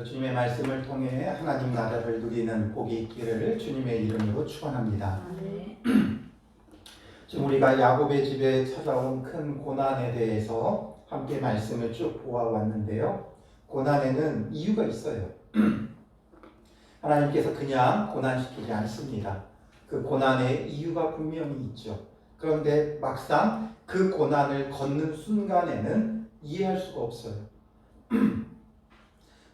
오늘도 주님의 말씀을 통해 하나님 나라를 누리는 복이 있기를 주님의 이름으로 축원합니다. 지금 우리가 야곱의 집에 찾아온 큰 고난에 대해서 함께 말씀을 쭉 보아왔는데요. 고난에는 이유가 있어요. 하나님께서 그냥 고난시키지 않습니다. 그 고난에 이유가 분명히 있죠. 그런데 막상 그 고난을 걷는 순간에는 이해할 수가 없어요.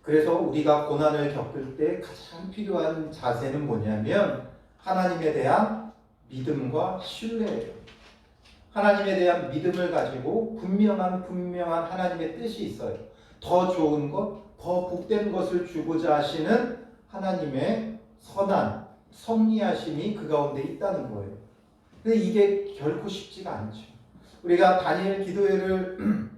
그래서 우리가 고난을 겪을 때 가장 필요한 자세는 뭐냐면 하나님에 대한 믿음과 신뢰예요. 하나님에 대한 믿음을 가지고 분명한 하나님의 뜻이 있어요. 더 좋은 것, 더 복된 것을 주고자 하시는 하나님의 선한 섭리하심이 그 가운데 있다는 거예요. 근데 이게 결코 쉽지가 않죠. 우리가 다니엘 기도회를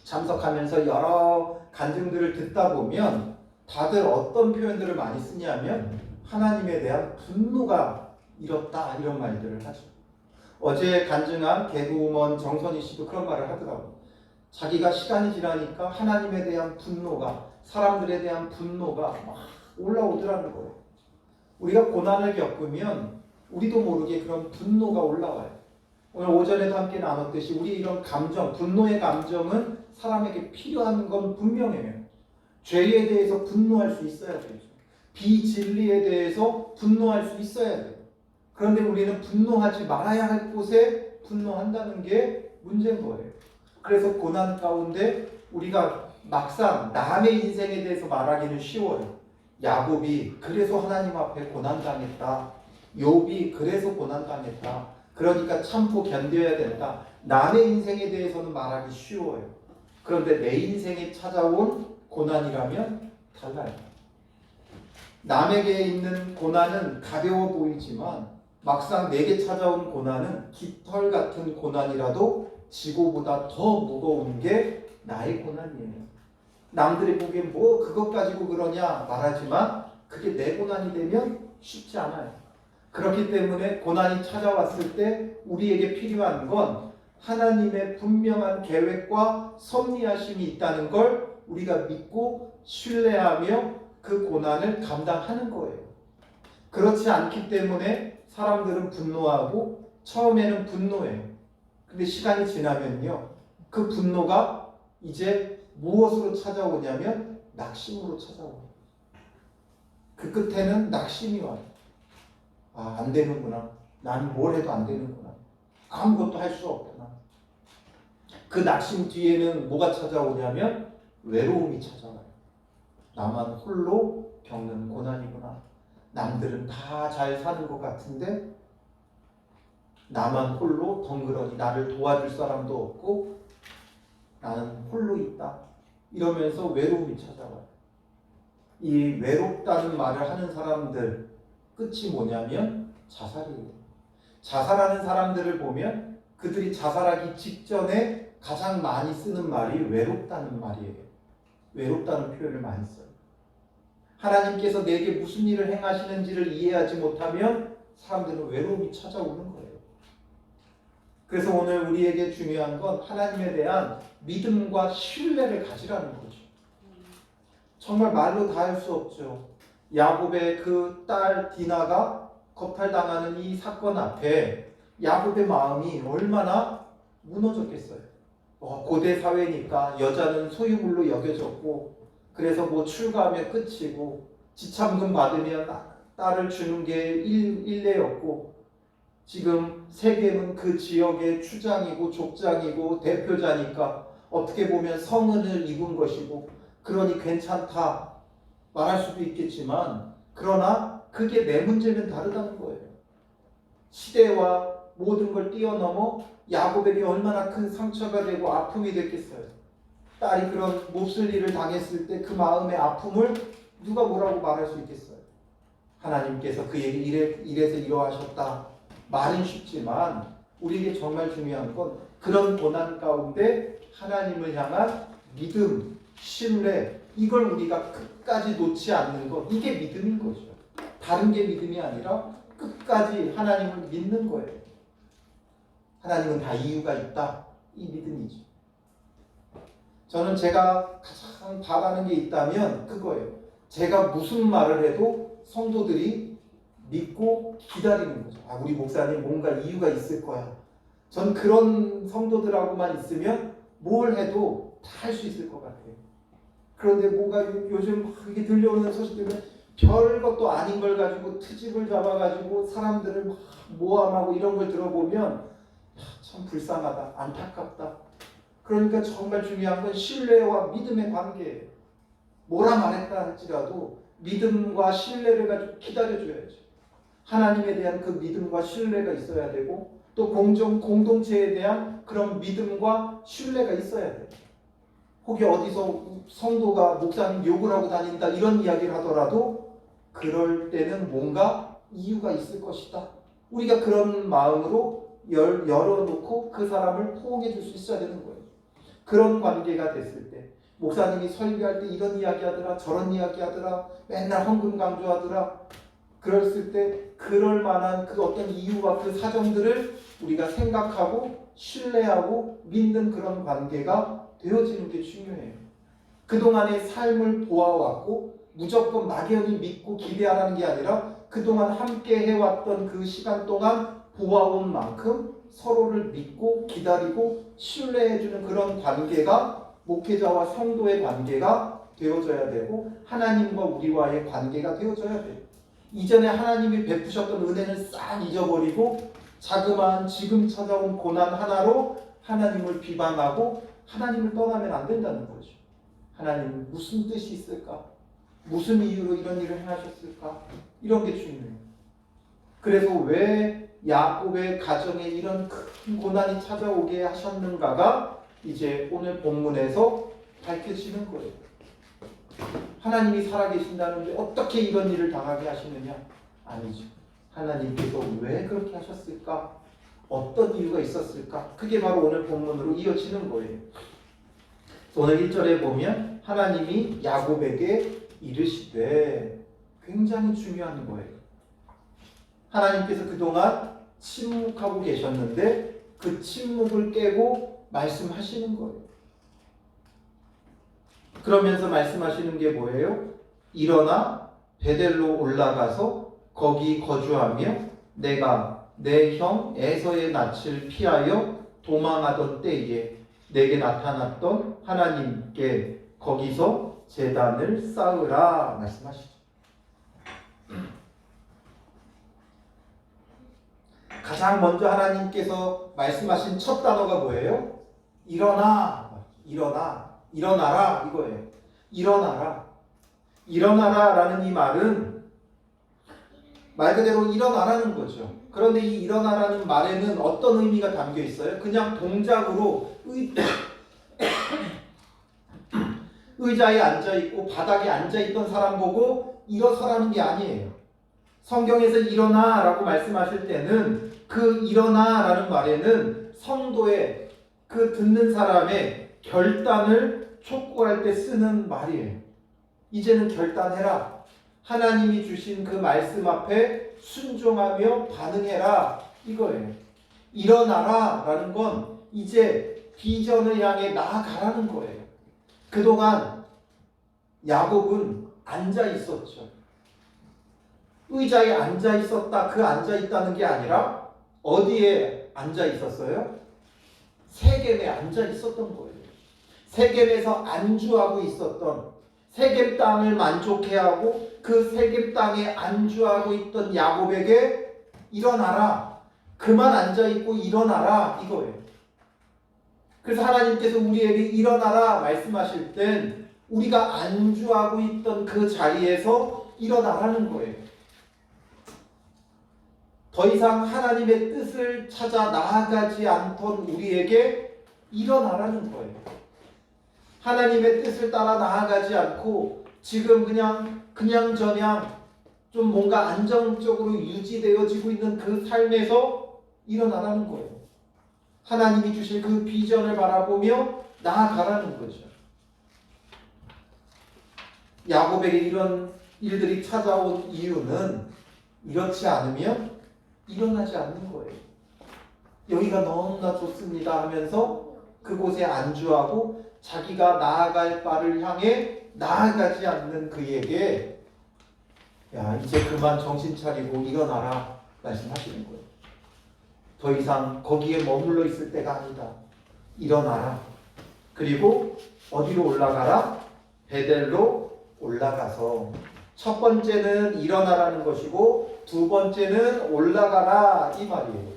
참석하면서 여러 간증들을 듣다 보면 다들 어떤 표현들을 많이 쓰냐면 하나님에 대한 분노가 일었다 이런 말들을 하죠. 어제 간증한 개그우먼 정선희 씨도 그런 말을 하더라고요. 자기가 시간이 지나니까 하나님에 대한 분노가, 사람들에 대한 분노가 막 올라오더라는 거예요. 우리가 고난을 겪으면 우리도 모르게 그런 분노가 올라와요. 오늘 오전에도 함께 나눴듯이 우리 이런 감정, 분노의 감정은 사람에게 필요한 건 분명해요. 죄에 대해서 분노할 수 있어야 되죠. 비진리에 대해서 분노할 수 있어야 돼요. 그런데 우리는 분노하지 말아야 할 곳에 분노한다는 게 문제인 거예요. 그래서 고난 가운데 우리가 막상 남의 인생에 대해서 말하기는 쉬워요. 야곱이 그래서 하나님 앞에 고난당했다. 욥이 그래서 고난당했다. 그러니까 참고 견뎌야 된다. 남의 인생에 대해서는 말하기 쉬워요. 그런데 내 인생에 찾아온 고난이라면 달라요. 남에게 있는 고난은 가벼워 보이지만 막상 내게 찾아온 고난은 깃털 같은 고난이라도 지고보다 더 무거운 게 나의 고난이에요. 남들이 보기엔 뭐 그것 가지고 그러냐 말하지만 그게 내 고난이 되면 쉽지 않아요. 그렇기 때문에 고난이 찾아왔을 때 우리에게 필요한 건 하나님의 분명한 계획과 섭리하심이 있다는 걸 우리가 믿고 신뢰하며 그 고난을 감당하는 거예요. 그렇지 않기 때문에 사람들은 분노하고 처음에는 분노해요. 근데 시간이 지나면요. 그 분노가 이제 무엇으로 찾아오냐면 낙심으로 찾아와요. 그 끝에는 낙심이 와요. 아, 안 되는구나. 난 뭘 해도 안 되는구나. 아무것도 할 수 없구나. 그 낙심 뒤에는 뭐가 찾아오냐면 외로움이 찾아와요. 나만 홀로 겪는 고난이구나. 남들은 다 잘 사는 것 같은데 나만 홀로 덩그러니 나를 도와줄 사람도 없고 나는 홀로 있다. 이러면서 외로움이 찾아와요. 이 외롭다는 말을 하는 사람들 끝이 뭐냐면 자살이에요. 자살하는 사람들을 보면 그들이 자살하기 직전에 가장 많이 쓰는 말이 외롭다는 말이에요. 외롭다는 표현을 많이 써요. 하나님께서 내게 무슨 일을 행하시는지를 이해하지 못하면 사람들은 외로움이 찾아오는 거예요. 그래서 오늘 우리에게 중요한 건 하나님에 대한 믿음과 신뢰를 가지라는 거죠. 정말 말로 다 할 수 없죠. 야곱의 그 딸 디나가 겁탈당하는 이 사건 앞에 야곱의 마음이 얼마나 무너졌겠어요. 고대 사회니까 여자는 소유물로 여겨졌고 그래서 뭐 출가하면 끝이고 지참금 받으면 딸을 주는 게 일례였고 지금 세겜은 그 지역의 추장이고 족장이고 대표자니까 어떻게 보면 성은을 입은 것이고 그러니 괜찮다 말할 수도 있겠지만 그러나 그게 내 문제는 다르다는 거예요. 시대와 모든 걸 뛰어넘어 야곱에게 얼마나 큰 상처가 되고 아픔이 됐겠어요. 딸이 그런 몹쓸 일을 당했을 때 그 마음의 아픔을 누가 뭐라고 말할 수 있겠어요. 하나님께서 그에게 이래서 이러하셨다 말은 쉽지만 우리에게 정말 중요한 건 그런 고난 가운데 하나님을 향한 믿음, 신뢰 이걸 우리가 끝까지 놓지 않는 것 이게 믿음인 거죠. 다른 게 믿음이 아니라 끝까지 하나님을 믿는 거예요. 하나님은 다 이유가 있다. 이 믿음이죠. 저는 제가 가장 바라는 게 있다면 그거예요. 제가 무슨 말을 해도 성도들이 믿고 기다리는 거죠. 아, 우리 목사님 뭔가 이유가 있을 거야. 전 그런 성도들하고만 있으면 뭘 해도 다 할 수 있을 것 같아요. 그런데 뭔가 요즘 막 이게 들려오는 소식들은 별 것도 아닌 걸 가지고 트집을 잡아가지고 사람들을 막 모함하고 이런 걸 들어보면 참 불쌍하다, 안타깝다. 그러니까 정말 중요한 건 신뢰와 믿음의 관계예요. 뭐라 말했다 할지라도 믿음과 신뢰를 가지고 기다려줘야죠. 하나님에 대한 그 믿음과 신뢰가 있어야 되고 또 공동체에 대한 그런 믿음과 신뢰가 있어야 돼요. 혹시 어디서 성도가 목사님 욕을 하고 다닌다 이런 이야기를 하더라도 그럴 때는 뭔가 이유가 있을 것이다. 우리가 그런 마음으로 열어놓고 그 사람을 포옹해 줄 수 있어야 되는 거예요. 그런 관계가 됐을 때 목사님이 설교할 때 이런 이야기 하더라 저런 이야기 하더라 맨날 헌금 강조하더라 그랬을 때 그럴 만한 그 어떤 이유와 그 사정들을 우리가 생각하고 신뢰하고 믿는 그런 관계가 되어지는 게 중요해요. 그동안의 삶을 보아왔고 무조건 막연히 믿고 기대하라는 게 아니라 그동안 함께 해왔던 그 시간 동안 보아온 만큼 서로를 믿고 기다리고 신뢰해주는 그런 관계가 목회자와 성도의 관계가 되어져야 되고 하나님과 우리와의 관계가 되어져야 돼요. 이전에 하나님이 베푸셨던 은혜는 싹 잊어버리고 자그마한 지금 찾아온 고난 하나로 하나님을 비방하고 하나님을 떠나면 안 된다는 거죠. 하나님은 무슨 뜻이 있을까? 무슨 이유로 이런 일을 행하셨을까? 이런 게 중요해요. 그래서 왜 야곱의 가정에 이런 큰 고난이 찾아오게 하셨는가가 이제 오늘 본문에서 밝혀지는 거예요. 하나님이 살아계신다는데 어떻게 이런 일을 당하게 하시느냐? 아니죠. 하나님께서 왜 그렇게 하셨을까? 어떤 이유가 있었을까? 그게 바로 오늘 본문으로 이어지는 거예요. 오늘 1절에 보면 하나님이 야곱에게 이르시되 굉장히 중요한 거예요. 하나님께서 그동안 침묵하고 계셨는데 그 침묵을 깨고 말씀하시는 거예요. 그러면서 말씀하시는 게 뭐예요? 일어나 베델로 올라가서 거기 거주하며 내가 내 형 에서의 낯을 피하여 도망하던 때에 내게 나타났던 하나님께 거기서 제단을 쌓으라 말씀하시죠. 가장 먼저 하나님께서 말씀하신 첫 단어가 뭐예요? 일어나, 일어나라 이거예요. 일어나라라는 이 말은 말 그대로 일어나라는 거죠. 그런데 이 일어나라는 말에는 어떤 의미가 담겨 있어요? 그냥 동작으로 의자에 앉아있고 바닥에 앉아있던 사람 보고 일어서라는 게 아니에요. 성경에서 일어나라고 말씀하실 때는 그 일어나라는 말에는 성도의 그 듣는 사람의 결단을 촉구할 때 쓰는 말이에요. 이제는 결단해라. 하나님이 주신 그 말씀 앞에 순종하며 반응해라. 이거예요. 일어나라 라는 건 이제 비전을 향해 나아가라는 거예요. 그동안 야곱은 앉아 있었죠. 의자에 앉아 있었다. 그 앉아 있다는 게 아니라 어디에 앉아 있었어요? 세겜에 앉아 있었던 거예요. 세겜에서 안주하고 있었던 세겜 땅을 만족해하고 그 세겜 땅에 안주하고 있던 야곱에게 일어나라. 그만 앉아있고 일어나라. 이거예요. 그래서 하나님께서 우리에게 일어나라 말씀하실 땐 우리가 안주하고 있던 그 자리에서 일어나라는 거예요. 더 이상 하나님의 뜻을 찾아 나아가지 않던 우리에게 일어나라는 거예요. 하나님의 뜻을 따라 나아가지 않고 지금 그냥 좀 뭔가 안정적으로 유지되어지고 있는 그 삶에서 일어나라는 거예요. 하나님이 주실 그 비전을 바라보며 나아가라는 거죠. 야곱에게 이런 일들이 찾아온 이유는 이렇지 않으면 일어나지 않는 거예요. 여기가 너무나 좋습니다 하면서 그곳에 안주하고 자기가 나아갈 바를 향해 나아가지 않는 그에게 야 이제 그만 정신 차리고 일어나라 말씀하시는 거예요. 더 이상 거기에 머물러 있을 때가 아니다. 일어나라. 그리고 어디로 올라가라? 베델로 올라가서 첫 번째는 일어나라는 것이고 두 번째는 올라가라 이 말이에요.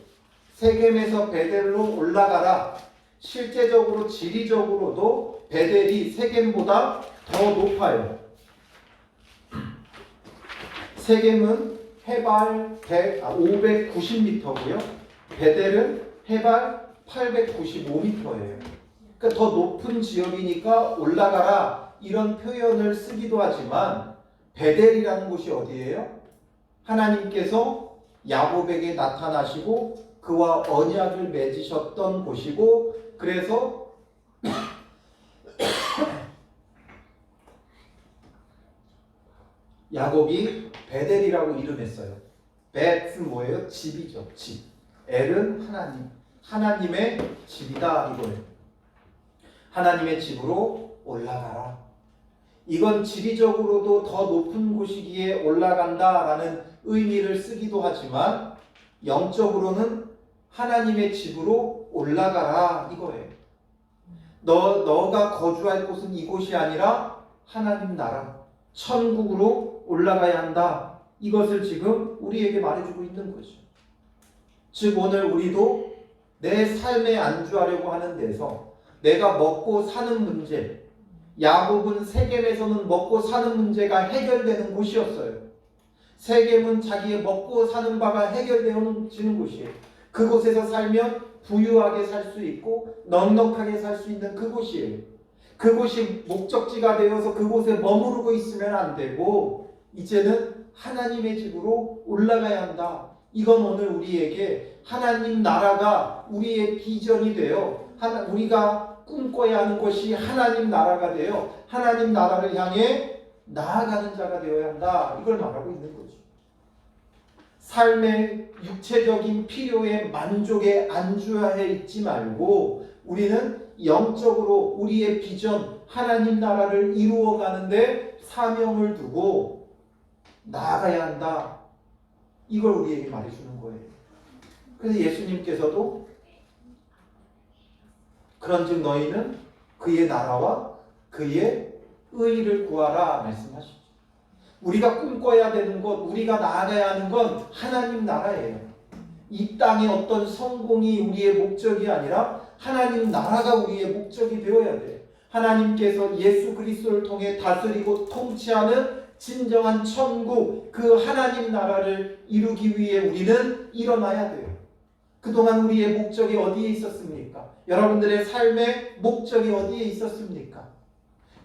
세겜에서 베델로 올라가라. 실제적으로 지리적으로도 베델이 세겜보다 더 높아요. 세겜은 해발 590m고요. 베델은 해발 895m예요. 그러니까 더 높은 지역이니까 올라가라 이런 표현을 쓰기도 하지만 베델이라는 곳이 어디예요? 하나님께서 야곱에게 나타나시고 그와 언약을 맺으셨던 곳이고 그래서 야곱이 베델이라고 이름했어요. 벳은 뭐예요? 집이죠. 집. 엘은 하나님. 하나님의 집이다 이거예요. 하나님의 집으로 올라가라. 이건 지리적으로도 더 높은 곳이기에 올라간다라는 의미를 쓰기도 하지만 영적으로는 하나님의 집으로 올라가라 이거예요. 너가 거주할 곳은 이곳이 아니라 하나님 나라, 천국으로 올라가야 한다. 이것을 지금 우리에게 말해주고 있는 거죠. 즉 오늘 우리도 내 삶에 안주하려고 하는 데서 내가 먹고 사는 문제, 야곱은 세겜에서는 먹고 사는 문제가 해결되는 곳이었어요. 세겜은 자기의 먹고 사는 바가 해결되어지는 곳이에요. 그곳에서 살면 부유하게 살 수 있고 넉넉하게 살 수 있는 그곳이에요. 그곳이 목적지가 되어서 그곳에 머무르고 있으면 안 되고 이제는 하나님의 집으로 올라가야 한다. 이건 오늘 우리에게 하나님 나라가 우리의 비전이 되어 우리가 꿈꿔야 하는 것이 하나님 나라가 되어 하나님 나라를 향해 나아가는 자가 되어야 한다. 이걸 말하고 있는 거죠. 삶의 육체적인 필요에 만족에 안주해 있지 말고 우리는 영적으로 우리의 비전 하나님 나라를 이루어가는데 사명을 두고 나아가야 한다. 이걸 우리에게 말해주는 거예요. 그래서 예수님께서도 그런즉 너희는 그의 나라와 그의 의를 구하라 말씀하시죠. 우리가 꿈꿔야 되는 것, 우리가 나아가야 하는 건 하나님 나라예요. 이 땅의 어떤 성공이 우리의 목적이 아니라 하나님 나라가 우리의 목적이 되어야 돼요. 하나님께서 예수 그리스도를 통해 다스리고 통치하는 진정한 천국, 그 하나님 나라를 이루기 위해 우리는 일어나야 돼요. 그동안 우리의 목적이 어디에 있었습니까? 여러분들의 삶의 목적이 어디에 있었습니까?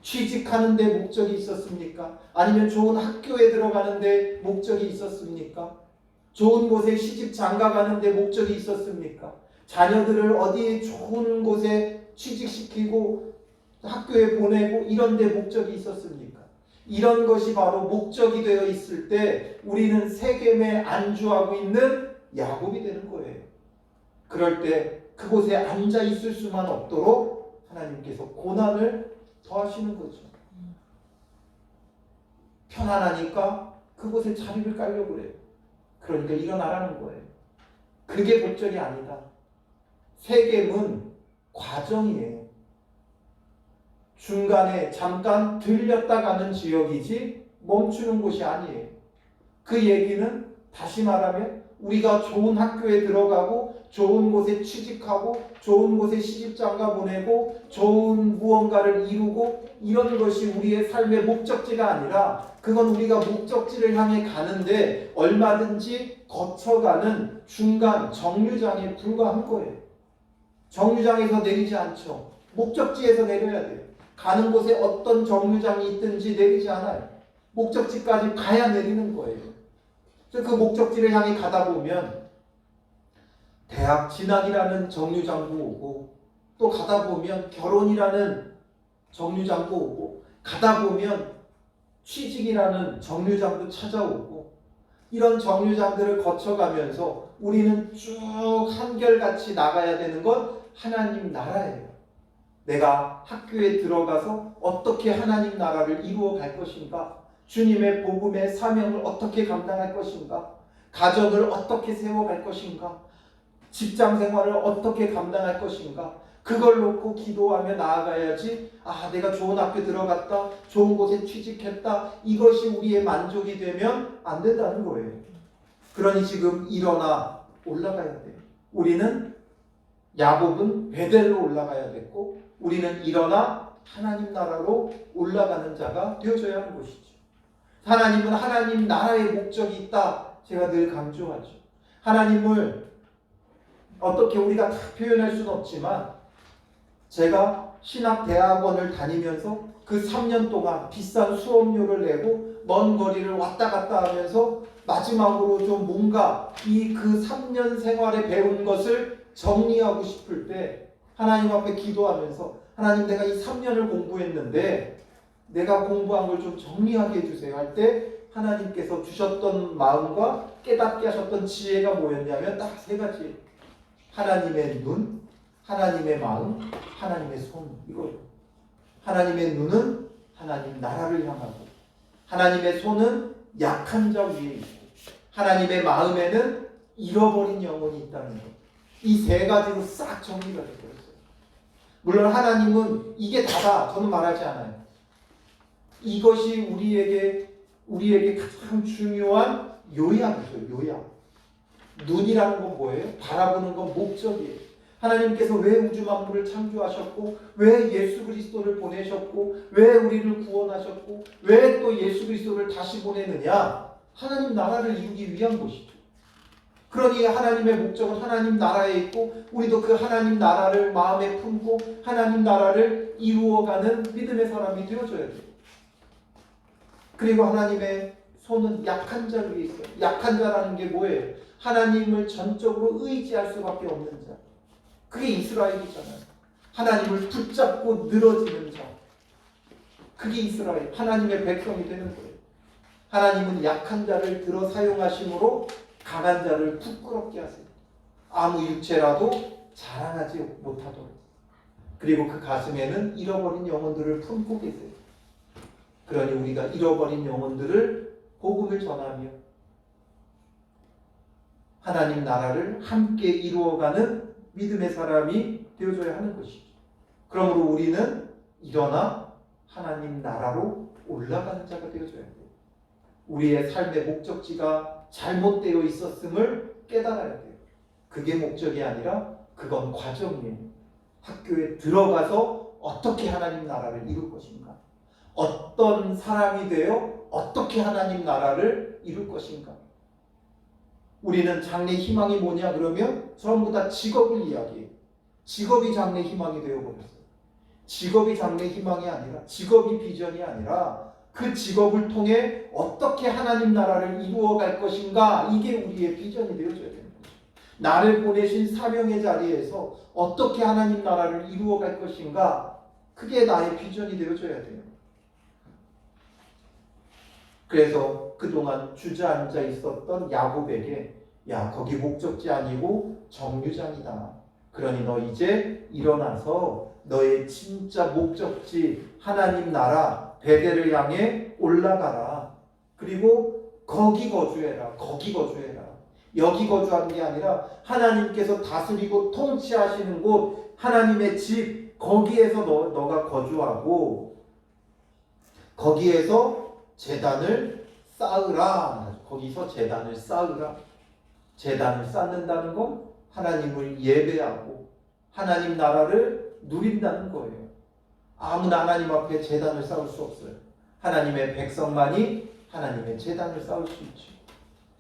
취직하는 데 목적이 있었습니까? 아니면 좋은 학교에 들어가는 데 목적이 있었습니까? 좋은 곳에 시집 장가가는 데 목적이 있었습니까? 자녀들을 어디에 좋은 곳에 취직시키고 학교에 보내고 이런 데 목적이 있었습니까? 이런 것이 바로 목적이 되어 있을 때 우리는 세겜에 안주하고 있는 야곱이 되는 거예요. 그럴 때 그곳에 앉아 있을 수만 없도록 하나님께서 고난을 더하시는 거죠. 편안하니까 그곳에 자리를 깔려고 그래요. 그러니까 일어나라는 거예요. 그게 목적이 아니다. 세겜은 과정이에요. 중간에 잠깐 들렸다 가는 지역이지 멈추는 곳이 아니에요. 그 얘기는 다시 말하면 우리가 좋은 학교에 들어가고 좋은 곳에 취직하고 좋은 곳에 시집장가 보내고 좋은 무언가를 이루고 이런 것이 우리의 삶의 목적지가 아니라 그건 우리가 목적지를 향해 가는데 얼마든지 거쳐가는 중간 정류장에 불과한 거예요. 정류장에서 내리지 않죠. 목적지에서 내려야 돼요. 가는 곳에 어떤 정류장이 있든지 내리지 않아요. 목적지까지 가야 내리는 거예요. 그 목적지를 향해 가다 보면 대학 진학이라는 정류장도 오고 또 가다 보면 결혼이라는 정류장도 오고 가다 보면 취직이라는 정류장도 찾아오고 이런 정류장들을 거쳐가면서 우리는 쭉 한결같이 나가야 되는 건 하나님 나라예요. 내가 학교에 들어가서 어떻게 하나님 나라를 이루어 갈 것인가? 주님의 복음의 사명을 어떻게 감당할 것인가? 가정을 어떻게 세워갈 것인가? 직장 생활을 어떻게 감당할 것인가? 그걸 놓고 기도하며 나아가야지. 내가 좋은 학교 들어갔다, 좋은 곳에 취직했다, 이것이 우리의 만족이 되면 안 된다는 거예요. 그러니 지금 일어나 올라가야 돼요. 우리는 야곱은 베델로 올라가야 됐고, 우리는 일어나 하나님 나라로 올라가는 자가 되어져야 하는 것이죠. 하나님은 하나님 나라의 목적이 있다. 제가 늘 강조하죠. 하나님을 어떻게 우리가 다 표현할 수는 없지만, 제가 신학대학원을 다니면서 그 3년 동안 비싼 수업료를 내고 먼 거리를 왔다 갔다 하면서 마지막으로 좀 뭔가 그 3년 생활에 배운 것을 정리하고 싶을 때 하나님 앞에 기도하면서, 하나님 내가 이 3년을 공부했는데 내가 공부한 걸 좀 정리하게 해주세요 할 때 하나님께서 주셨던 마음과 깨닫게 하셨던 지혜가 뭐였냐면 딱 3가지. 하나님의 눈, 하나님의 마음, 하나님의 손, 이거예요. 하나님의 눈은 하나님 나라를 향하고, 하나님의 손은 약한 자 위에 있고, 하나님의 마음에는 잃어버린 영혼이 있다는 것. 이 3가지로 싹 정리가 되어 있어요. 물론 하나님은 이게 다다 저는 말하지 않아요. 이것이 우리에게 가장 중요한 요약이죠. 요약. 눈이라는 건 뭐예요? 바라보는 건 목적이에요. 하나님께서 왜 우주 만물을 창조하셨고, 왜 예수 그리스도를 보내셨고, 왜 우리를 구원하셨고, 왜 또 예수 그리스도를 다시 보내느냐? 하나님 나라를 이루기 위한 것이죠. 그러니 하나님의 목적은 하나님 나라에 있고, 우리도 그 하나님 나라를 마음에 품고 하나님 나라를 이루어가는 믿음의 사람이 되어줘야 돼요. 그리고 하나님의 손은 약한 자 위에 있어요. 약한 자라는 게 뭐예요? 하나님을 전적으로 의지할 수밖에 없는 자. 그게 이스라엘이잖아요. 하나님을 붙잡고 늘어지는 자. 그게 이스라엘, 하나님의 백성이 되는 거예요. 하나님은 약한 자를 들어 사용하심으로 강한 자를 부끄럽게 하세요. 아무 육체라도 자랑하지 못하도록. 그리고 그 가슴에는 잃어버린 영혼들을 품고 계세요. 그러니 우리가 잃어버린 영혼들을 복음을 전하며 하나님 나라를 함께 이루어가는 믿음의 사람이 되어줘야 하는 것이죠. 그러므로 우리는 일어나 하나님 나라로 올라가는 자가 되어줘야 돼요. 우리의 삶의 목적지가 잘못되어 있었음을 깨달아야 돼요. 그게 목적이 아니라 그건 과정이에요. 학교에 들어가서 어떻게 하나님 나라를 이룰 것인가? 어떤 사람이 되어 어떻게 하나님 나라를 이룰 것인가? 우리는 장래 희망이 뭐냐 그러면 전부 다 직업을 이야기해요. 직업이 장래 희망이 되어버렸어요. 직업이 장래 희망이 아니라, 직업이 비전이 아니라 그 직업을 통해 어떻게 하나님 나라를 이루어갈 것인가, 이게 우리의 비전이 되어줘야 되는 거죠. 나를 보내신 사명의 자리에서 어떻게 하나님 나라를 이루어갈 것인가, 그게 나의 비전이 되어줘야 돼요. 그래서 그동안 주저앉아 있었던 야곱에게, 야, 거기 목적지 아니고 정류장이다. 그러니 너 이제 일어나서 너의 진짜 목적지 하나님 나라 베델을 향해 올라가라. 그리고 거기 거주해라. 거기 거주해라. 여기 거주하는 게 아니라 하나님께서 다스리고 통치하시는 곳, 하나님의 집, 거기에서 너가 거주하고 거기에서 제단을 쌓으라. 거기서 제단을 쌓으라. 제단을 쌓는다는 건 하나님을 예배하고 하나님 나라를 누린다는 거예요. 아무나 하나님 앞에 제단을 쌓을 수 없어요. 하나님의 백성만이 하나님의 제단을 쌓을 수 있죠.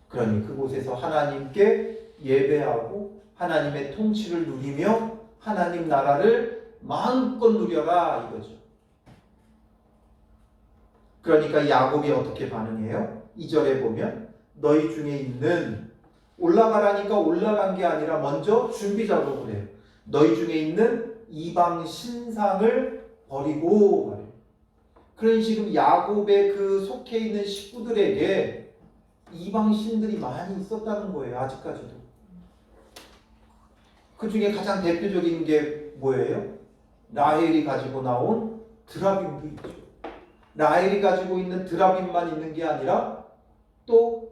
그러니 그곳에서 하나님께 예배하고 하나님의 통치를 누리며 하나님 나라를 마음껏 누려라, 이거죠. 그러니까 야곱이 어떻게 반응해요? 2절에 보면 너희 중에 있는, 올라가라니까 올라간 게 아니라 먼저 준비 작업을 해요. 너희 중에 있는 이방 신상을 버리고 말해요. 그러니 지금 야곱의 그 속해 있는 식구들에게 이방 신들이 많이 있었다는 거예요. 아직까지도. 그 중에 가장 대표적인 게 뭐예요? 라헬이 가지고 나온 드라빔도 있죠. 라헬이 가지고 있는 드라빔만 있는 게 아니라 또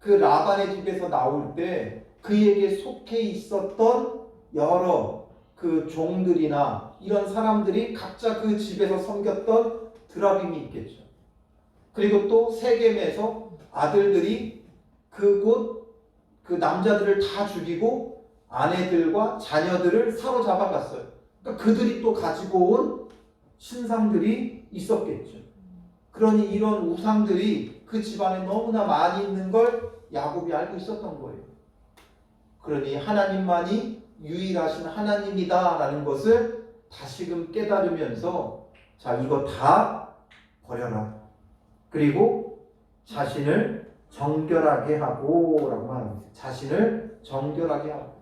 그 라반의 집에서 나올 때 그에게 속해 있었던 여러 그 종들이나 이런 사람들이 각자 그 집에서 섬겼던 드라빔이 있겠죠. 그리고 또 세겜에서 아들들이 그곳 그 남자들을 다 죽이고 아내들과 자녀들을 사로잡아 갔어요. 그러니까 그들이 또 가지고 온 신상들이 있었겠죠. 그러니 이런 우상들이 그 집안에 너무나 많이 있는 걸 야곱이 알고 있었던 거예요. 그러니 하나님만이 유일하신 하나님이다라는 것을 다시금 깨달으면서 자, 이거 다 버려라. 그리고 자신을 정결하게 하고 라고 말합니다. 자신을 정결하게 하고.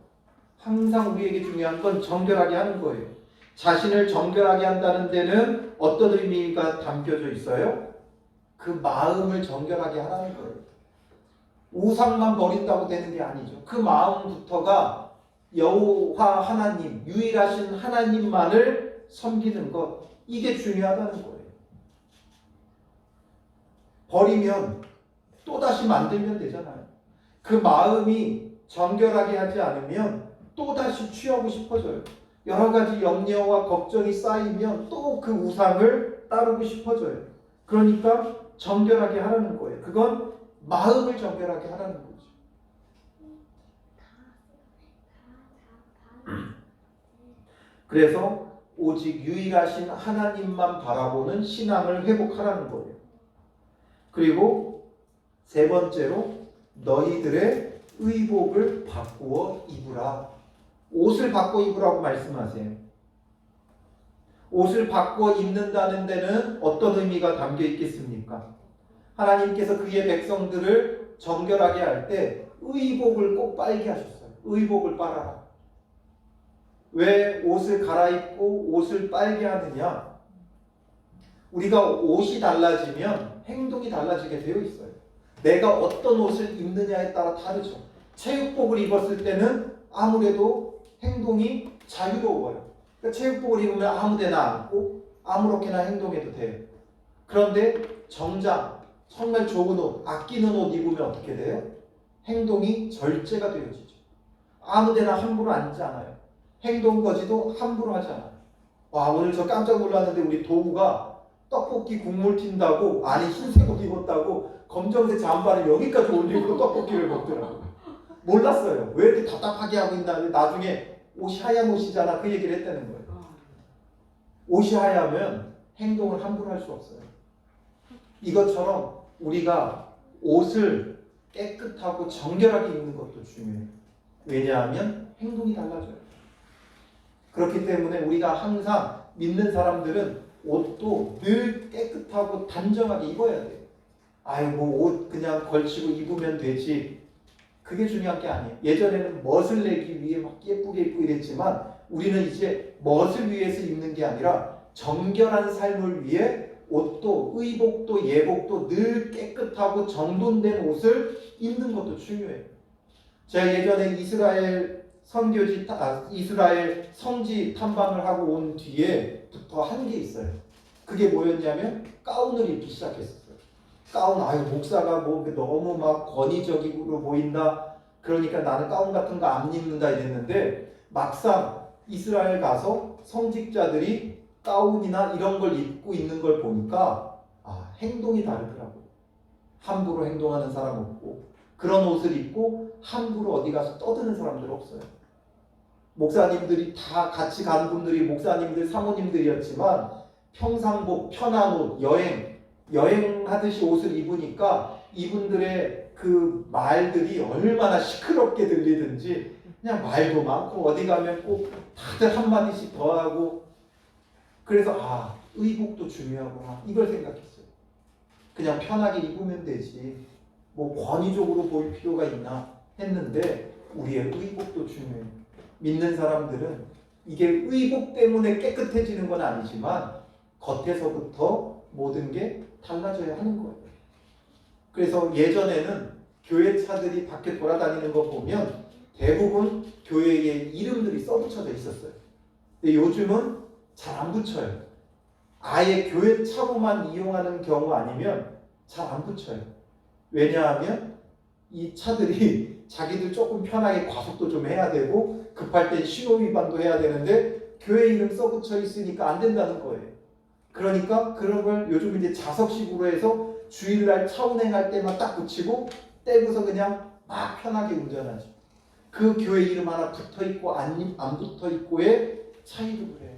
항상 우리에게 중요한 건 정결하게 하는 거예요. 자신을 정결하게 한다는 데는 어떤 의미가 담겨져 있어요? 그 마음을 정결하게 하라는 거예요. 우상만 버린다고 되는 게 아니죠. 그 마음부터가 여호와 하나님, 유일하신 하나님만을 섬기는 것, 이게 중요하다는 거예요. 버리면 또다시 만들면 되잖아요. 그 마음이 정결하게 하지 않으면 또다시 취하고 싶어져요. 여러 가지 염려와 걱정이 쌓이면 또 그 우상을 따르고 싶어져요. 그러니까 정결하게 하라는 거예요. 그건 마음을 정결하게 하라는 거죠. 그래서 오직 유일하신 하나님만 바라보는 신앙을 회복하라는 거예요. 그리고 세 번째로 너희들의 의복을 바꾸어 입으라. 옷을 바꿔 입으라고 말씀하세요. 옷을 바꿔 입는다는 데는 어떤 의미가 담겨 있겠습니까? 하나님께서 그의 백성들을 정결하게 할 때 의복을 꼭 빨게 하셨어요. 의복을 빨아라. 왜 옷을 갈아입고 옷을 빨게 하느냐? 우리가 옷이 달라지면 행동이 달라지게 되어 있어요. 내가 어떤 옷을 입느냐에 따라 다르죠. 체육복을 입었을 때는 아무래도 행동이 자유로워요. 그러니까 체육복을 입으면 아무데나 앉고 아무렇게나 행동해도 돼요. 그런데 정장, 정말 좋은 옷, 아끼는 옷 입으면 어떻게 돼요? 행동이 절제가 되어지죠. 아무데나 함부로 앉지 않아요. 행동 거지도 함부로 하지 않아요. 와, 오늘 저 깜짝 놀랐는데 우리 도우가 떡볶이 국물 튄다고 안에 흰색 옷 입었다고 검정색 잠바를 여기까지 올리고 떡볶이를 먹더라고요. 몰랐어요. 왜 이렇게 답답하게 하고 있나. 나중에 옷이 하얀 옷이잖아. 그 얘기를 했다는 거예요. 옷이 하얗면 행동을 함부로 할 수 없어요. 이것처럼 우리가 옷을 깨끗하고 정결하게 입는 것도 중요해요. 왜냐하면 행동이 달라져요. 그렇기 때문에 우리가 항상 믿는 사람들은 옷도 늘 깨끗하고 단정하게 입어야 돼요. 아유, 뭐 옷 그냥 걸치고 입으면 되지. 그게 중요한 게 아니에요. 예전에는 멋을 내기 위해 막 예쁘게 입고 이랬지만 우리는 이제 멋을 위해서 입는 게 아니라 정결한 삶을 위해 옷도 의복도 예복도 늘 깨끗하고 정돈된 옷을 입는 것도 중요해요. 제가 예전에 이스라엘 이스라엘 성지 탐방을 하고 온 뒤에부터 한 게 있어요. 그게 뭐였냐면 가운을 입기 시작했어요. 가운, 아유 목사가 뭐 너무 막 권위적으로 보인다. 그러니까 나는 가운 같은 거 안 입는다 이랬는데 막상 이스라엘 가서 성직자들이 가운이나 이런 걸 입고 있는 걸 보니까 행동이 다르더라고요. 함부로 행동하는 사람 없고 그런 옷을 입고 함부로 어디 가서 떠드는 사람들 없어요. 목사님들이 다 같이 간 분들이 목사님들, 사모님들이었지만 평상복, 편한 옷, 여행하듯이 옷을 입으니까 이분들의 그 말들이 얼마나 시끄럽게 들리든지 그냥 말도 많고 어디 가면 꼭 다들 한마디씩 더 하고 그래서 의복도 중요하구나 이걸 생각했어요. 그냥 편하게 입으면 되지 뭐 권위적으로 보일 필요가 있나 했는데 우리의 의복도 중요해요. 믿는 사람들은 이게 의복 때문에 깨끗해지는 건 아니지만 겉에서부터 모든 게 달라져야 하는 거예요. 그래서 예전에는 교회 차들이 밖에 돌아다니는 거 보면 대부분 교회의 이름들이 써붙여져 있었어요. 근데 요즘은 잘 안 붙여요. 아예 교회 차로만 이용하는 경우 아니면 잘 안 붙여요. 왜냐하면 이 차들이 자기들 조금 편하게 과속도 좀 해야 되고 급할 땐 신호 위반도 해야 되는데 교회 이름 써붙여 있으니까 안 된다는 거예요. 그러니까 그런 걸 요즘 이제 자석식으로 해서 주일날 차 운행할 때만 딱 붙이고 떼고서 그냥 막 편하게 운전하죠. 그 교회 이름 하나 붙어 있고 안 붙어 있고의 차이도 그래요.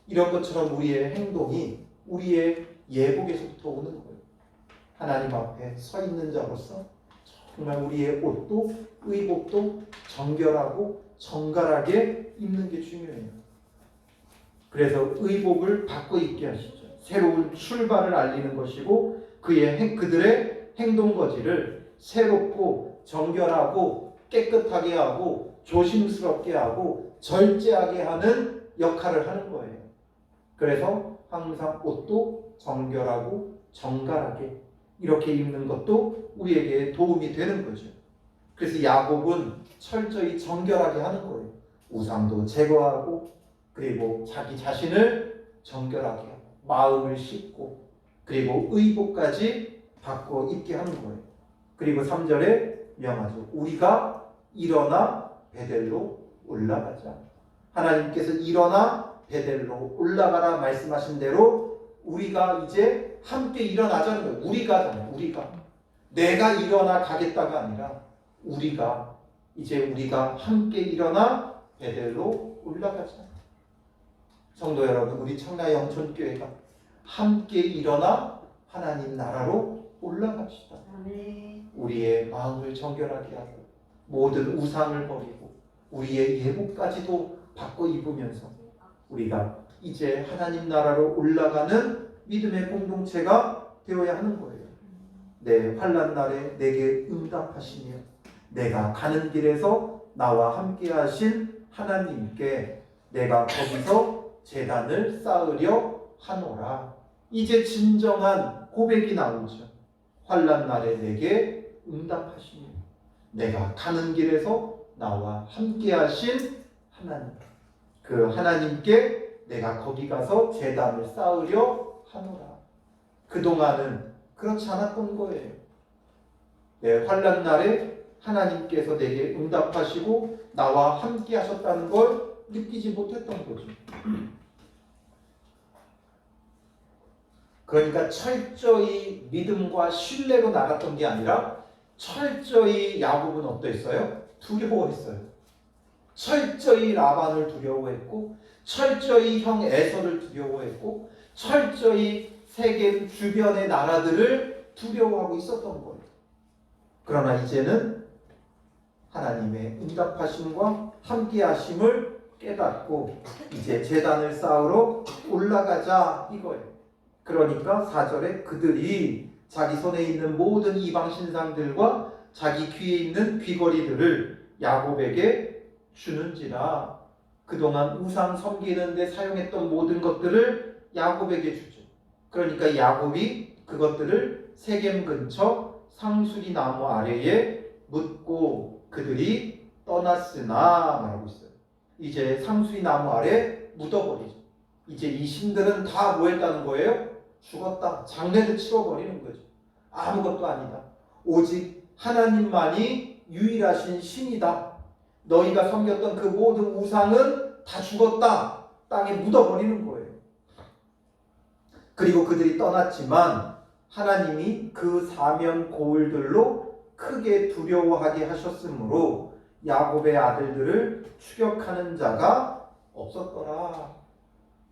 이런 것처럼 우리의 행동이 우리의 예복에서부터 오는 거예요. 하나님 앞에 서 있는 자로서 정말 우리의 옷도 의복도 정결하고 정갈하게 입는 게 중요해요. 그래서 의복을 바꿔 입게 하시죠. 새로운 출발을 알리는 것이고 그들의 행동 거지를 새롭고 정결하고 깨끗하게 하고 조심스럽게 하고 절제하게 하는 역할을 하는 거예요. 그래서 항상 옷도 정결하고 정갈하게 이렇게 입는 것도 우리에게 도움이 되는 거죠. 그래서 야곱은 철저히 정결하게 하는 거예요. 우상도 제거하고 그리고 자기 자신을 정결하게 하고 마음을 씻고 그리고 의복까지 바꿔 입게 하는 거예요. 그리고 3절에 명하죠. 우리가 일어나 베델로 올라가자. 하나님께서 일어나 베델로 올라가라 말씀하신 대로 우리가 이제 함께 일어나자는 거예요. 우리가잖아요. 우리가. 내가 일어나 가겠다가 아니라 우리가 함께 일어나 베델로 올라가자. 성도 여러분, 우리 청라 영천교회가 함께 일어나 하나님 나라로 올라갑시다. 우리의 마음을 정결하게 하고 모든 우상을 버리고 우리의 예복까지도 바꿔 입으면서 우리가 이제 하나님 나라로 올라가는 믿음의 공동체가 되어야 하는 거예요. 내 환난 날에 내게 응답하시며 내가 가는 길에서 나와 함께 하신 하나님께 내가 거기서 제단을 쌓으려 하노라. 이제 진정한 고백이 나오죠. 환난 날에 내게 응답하시며 내가 가는 길에서 나와 함께 하신 하나님, 그 하나님께 내가 거기 가서 제단을 쌓으려 하노라. 그동안은 그렇지 않았던 거예요. 내 환난 날에 하나님께서 내게 응답하시고 나와 함께 하셨다는 걸 느끼지 못했던 거죠. 그러니까 철저히 믿음과 신뢰로 나갔던 게 아니라 철저히 야곱은 어땠어요? 두려워했어요. 철저히 라반을 두려워했고 철저히 형 에서를 두려워했고 철저히 세겜 주변의 나라들을 두려워하고 있었던 거예요. 그러나 이제는 하나님의 응답하심과 함께하심을 깨닫고 이제 제단을 쌓으러 올라가자 이거예요. 그러니까 4절에 그들이 자기 손에 있는 모든 이방 신상들과 자기 귀에 있는 귀걸이들을 야곱에게 주는지라. 그동안 우상 섬기는 데 사용했던 모든 것들을 야곱에게 주죠. 그러니까 야곱이 그것들을 세겜 근처 상수리 나무 아래에 묻고 그들이 떠났으나 말하고 있어요. 이제 상수리 나무 아래 묻어버리죠. 이제 이 신들은 다 뭐 했다는 거예요? 죽었다. 장례를 치러버리는 거죠. 아무것도 아니다. 오직 하나님만이 유일하신 신이다. 너희가 섬겼던 그 모든 우상은 다 죽었다. 땅에 묻어버리는 거예요. 그리고 그들이 떠났지만 하나님이 그 사면 고울들로 크게 두려워하게 하셨으므로 야곱의 아들들을 추격하는 자가 없었더라.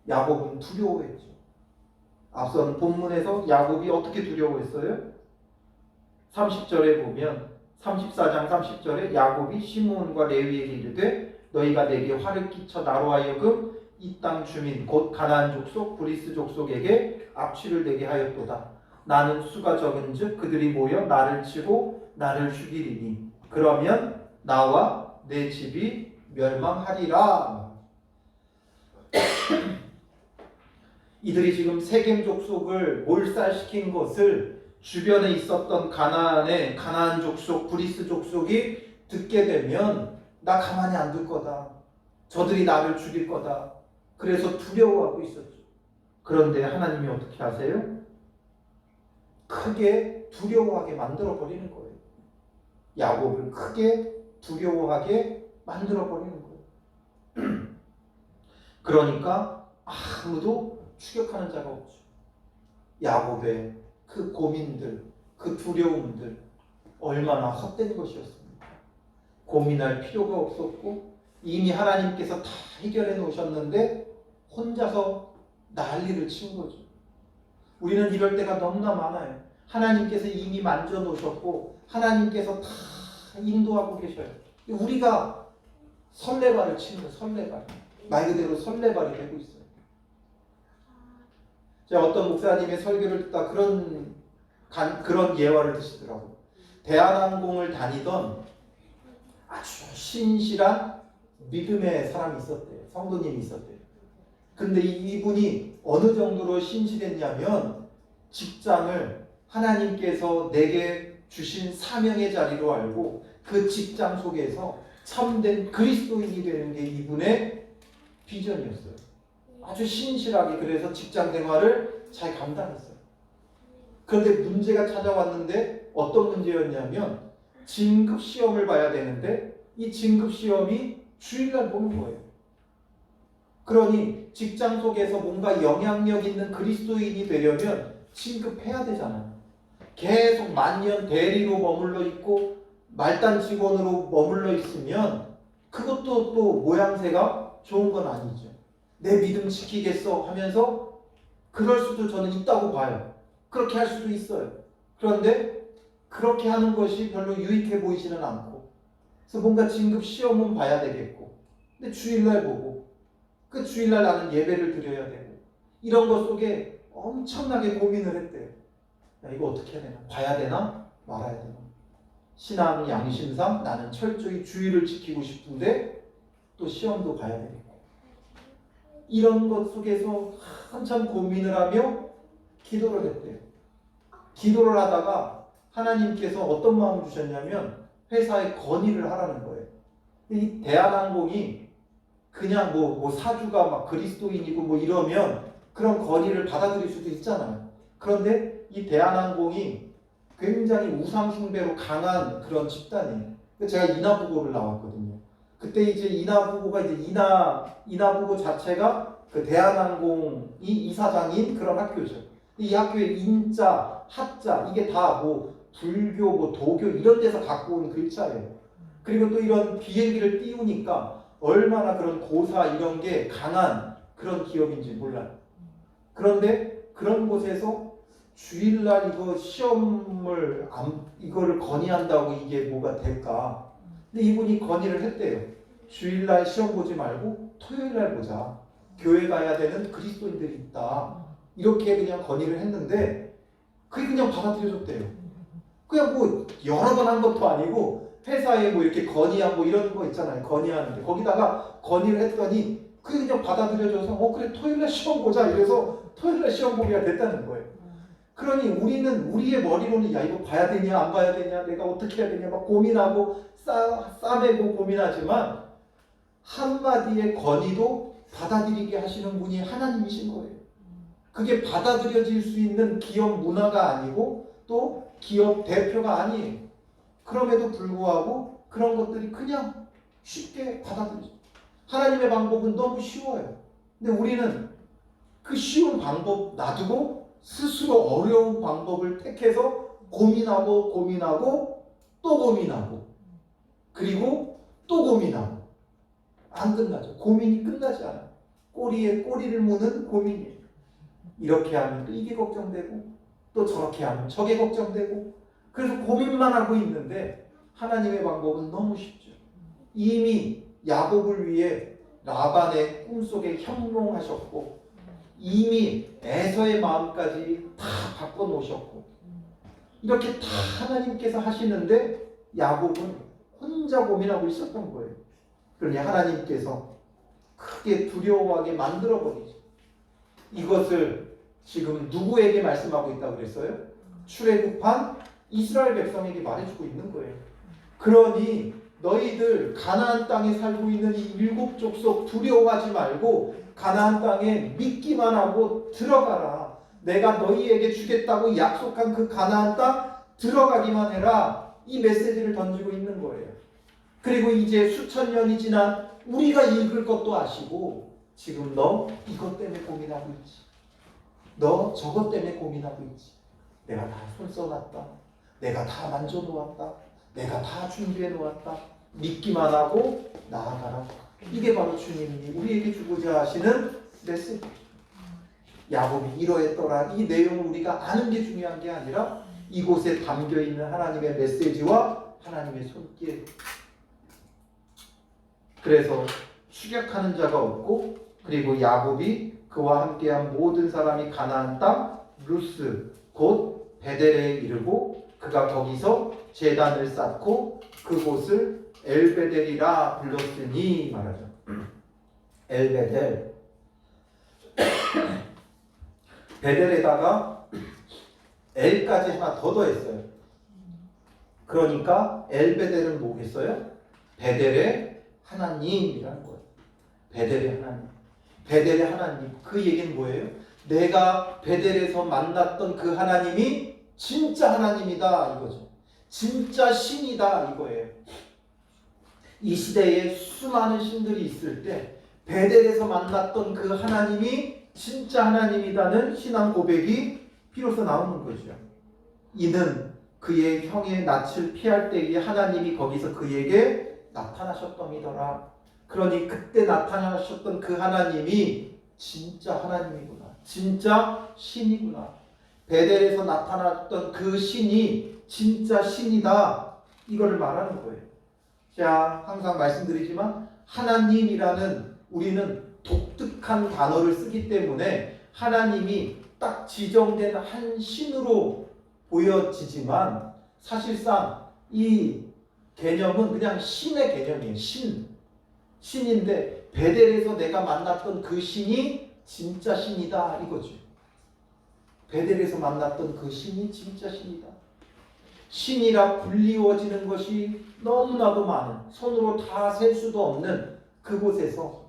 야곱은 두려워했죠. 앞선 본문에서 야곱이 어떻게 두려워했어요? 30절에 보면 34장 30절에 야곱이 시므온과 레위에게 이르되 너희가 내게 화를 끼쳐 나로 하여금 이 땅 주민 곧 가나안 족속 브리스 족속에게 압취를 내게 하였도다. 나는 수가 적은즉 그들이 모여 나를 치고 나를 죽이리니 그러면 나와 내 집이 멸망하리라. 이들이 지금 세겜 족속을 몰살시킨 것을 주변에 있었던 가나안 족속, 브리스 족속이 듣게 되면 나 가만히 안 둘 거다. 저들이 나를 죽일 거다. 그래서 두려워하고 있었죠. 그런데 하나님이 어떻게 하세요? 크게 두려워하게 만들어 버리는 거예요. 야곱을 크게 두려워하게 만들어 버리는 거예요. 그러니까 아무도 추격하는 자가 없죠. 야곱의 그 고민들, 그 두려움들 얼마나 헛된 것이었습니까? 고민할 필요가 없었고 이미 하나님께서 다 해결해 놓으셨는데 혼자서 난리를 친 거죠. 우리는 이럴 때가 너무나 많아요. 하나님께서 이미 만져 놓으셨고 하나님께서 다 인도하고 계셔요. 우리가 설레발을 치는 거예요. 설레발. 말 그대로 설레발이 되고 있어요. 제가 어떤 목사님의 설교를 듣다 그런 예화를 드시더라고요. 대한항공을 다니던 아주 신실한 믿음의 사람이 있었대요. 성도님이 있었대요. 근데 이분이 어느 정도로 신실했냐면 직장을 하나님께서 내게 주신 사명의 자리로 알고 그 직장 속에서 참된 그리스도인이 되는 게 이분의 비전이었어요. 아주 신실하게 그래서 직장 생활을 잘 감당했어요. 그런데 문제가 찾아왔는데 어떤 문제였냐면 진급 시험을 봐야 되는데 이 진급 시험이 주일날 보는 거예요. 그러니 직장 속에서 뭔가 영향력 있는 그리스도인이 되려면 진급해야 되잖아요. 계속 만년 대리로 머물러 있고 말단 직원으로 머물러 있으면 그것도 또 모양새가 좋은 건 아니죠. 내 믿음 지키겠어 하면서 그럴 수도 저는 있다고 봐요. 그렇게 할 수도 있어요. 그런데 그렇게 하는 것이 별로 유익해 보이지는 않고 그래서 뭔가 진급 시험은 봐야 되겠고 근데 주일날 보고 그 주일날 나는 예배를 드려야 되고 이런 것 속에 엄청나게 고민을 했대요. 야, 이거 어떻게 해야 되나? 봐야 되나? 말아야 되나? 신앙 양심상 나는 철저히 주의를 지키고 싶은데 또 시험도 봐야 되겠고 이런 것 속에서 한참 고민을 하며 기도를 했대요. 기도를 하다가 하나님께서 어떤 마음을 주셨냐면 회사에 건의를 하라는 거예요. 이 대한항공이 그냥 뭐 사주가 막 그리스도인이고 뭐 이러면 그런 건의를 받아들일 수도 있잖아요. 그런데 이 대한항공이 굉장히 우상숭배로 강한 그런 집단이에요. 제가 인하부고를 나왔거든요. 그때 이제 인하부고가 이제 인하부고 자체가 그 대한항공이 이사장인 그런 학교죠. 이 학교의 인자, 하자 이게 다 뭐 불교, 뭐 도교 이런 데서 갖고 온 글자예요. 그리고 또 이런 비행기를 띄우니까 얼마나 그런 고사 이런 게 강한 그런 기업인지 몰라요. 그런데 그런 곳에서 주일날 이거 시험을 이거를 건의한다고 이게 뭐가 될까? 근데 이분이 건의를 했대요. 주일날 시험 보지 말고 토요일날 보자. 교회 가야 되는 그리스도인들이 있다. 이렇게 그냥 건의를 했는데 그게 그냥 받아들여줬대요. 그냥 뭐 여러 번 한 것도 아니고 회사에 뭐 이렇게 건의하고 뭐 이런 거 있잖아요. 건의하는데 거기다가 건의를 했더니 그게 그냥 받아들여져서 그래 토요일날 시험 보자 이래서 토요일날 시험 보기가 됐다는 거예요. 그러니 우리는 우리의 머리로는 야 이거 봐야 되냐 안 봐야 되냐 내가 어떻게 해야 되냐 막 고민하고 싸매고 고민하지만 한마디의 건의도 받아들이게 하시는 분이 하나님이신 거예요. 그게 받아들여질 수 있는 기업 문화가 아니고 또 기업 대표가 아니에요. 그럼에도 불구하고 그런 것들이 그냥 쉽게 받아들여져요. 하나님의 방법은 너무 쉬워요. 근데 우리는 그 쉬운 방법 놔두고 스스로 어려운 방법을 택해서 고민하고 또 고민하고 그리고 또 고민하고 안 끝나죠. 고민이 끝나지 않아요. 꼬리에 꼬리를 무는 고민이에요. 이렇게 하면 또 이게 걱정되고 또 저렇게 하면 저게 걱정되고 그래서 고민만 하고 있는데 하나님의 방법은 너무 쉽죠. 이미 야곱을 위해 라반의 꿈속에 형용하셨고 이미 에서의 마음까지 다 바꿔놓으셨고 이렇게 다 하나님께서 하시는데 야곱은 혼자 고민하고 있었던 거예요. 그러니 하나님께서 크게 두려워하게 만들어버리죠. 이것을 지금 누구에게 말씀하고 있다고 그랬어요? 출애굽한 이스라엘 백성에게 말해주고 있는 거예요. 그러니 너희들 가나안 땅에 살고 있는 이 일곱 족속 두려워하지 말고 가나안 땅에 믿기만 하고 들어가라. 내가 너희에게 주겠다고 약속한 그 가나안 땅 들어가기만 해라. 이 메시지를 던지고 있는 거예요. 그리고 이제 수천 년이 지난 우리가 읽을 것도 아시고 지금 너 이것 때문에 고민하고 있지. 너 저것 때문에 고민하고 있지. 내가 다 손 써놨다. 내가 다 만져놓았다. 내가 다 준비해 놓았다. 믿기만 하고 나아가라. 이게 바로 주님이 우리에게 주고자 하시는 메시지. 야곱이 이러했더라. 이 내용을 우리가 아는 게 중요한 게 아니라 이곳에 담겨있는 하나님의 메시지와 하나님의 손길. 그래서 추격하는 자가 없고, 그리고 야곱이 그와 함께한 모든 사람이 가나안 땅 루스 곧 베델에 이르고 그가 거기서 제단을 쌓고 그곳을 엘베델이라 불렀으니 말하죠. 엘베델. 베델에다가 엘까지 하나 더 더했어요. 그러니까 엘베델은 뭐겠어요? 베델의 하나님이라는 거예요. 베델의 하나님. 베델의 하나님. 그 얘기는 뭐예요? 내가 베델에서 만났던 그 하나님이 진짜 하나님이다 이거죠. 진짜 신이다 이거예요. 이 시대에 수많은 신들이 있을 때 베델에서 만났던 그 하나님이 진짜 하나님이다는 신앙 고백이 비로소 나오는 거죠. 이는 그의 형의 낯을 피할 때에 하나님이 거기서 그에게 나타나셨더니더라. 그러니 그때 나타나셨던 그 하나님이 진짜 하나님이구나. 진짜 신이구나. 베델에서 나타났던 그 신이 진짜 신이다. 이걸 말하는 거예요. 자, 항상 말씀드리지만 하나님이라는 우리는 독특한 단어를 쓰기 때문에 하나님이 딱 지정된 한 신으로 보여지지만 사실상 이 개념은 그냥 신의 개념이에요. 신인데 베델에서 내가 만났던 그 신이 진짜 신이다 이거죠. 베델에서 만났던 그 신이 진짜 신이다. 신이라 불리워지는 것이 너무나도 많은, 손으로 다 셀 수도 없는 그곳에서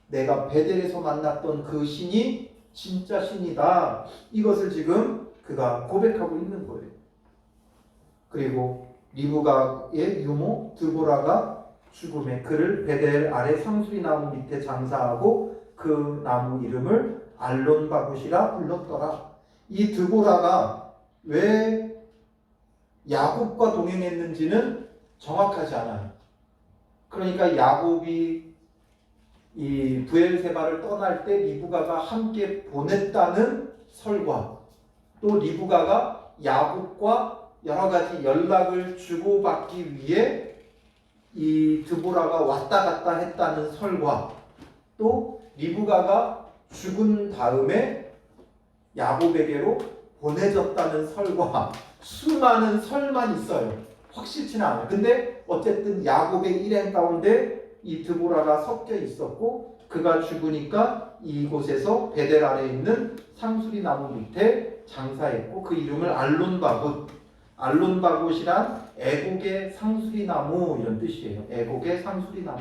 내가 베델에서 만났던 그 신이 진짜 신이다. 이것을 지금 그가 고백하고 있는 거예요. 그리고 리브가의 유모 드보라가 죽음에 그를 베델 아래 상수리 나무 밑에 장사하고 그 나무 이름을 알론바굿이라 불렀더라. 이 드보라가 왜 야곱과 동행했는지는 정확하지 않아요. 그러니까 야곱이 이 브엘세바를 떠날 때 리브가가 함께 보냈다는 설과 또 리브가가 야곱과 여러 가지 연락을 주고받기 위해 이 드보라가 왔다 갔다 했다는 설과 또 리브가가 죽은 다음에 야곱에게로 보내졌다는 설과 수많은 설만 있어요. 확실치는 않아요. 근데 어쨌든 야곱의 일행 가운데 이 드보라가 섞여 있었고 그가 죽으니까 이곳에서 베델 아래에 있는 상수리 나무 밑에 장사했고 그 이름을 알론바굿이란 애곡의 상수리 나무 이런 뜻이에요. 애곡의 상수리 나무.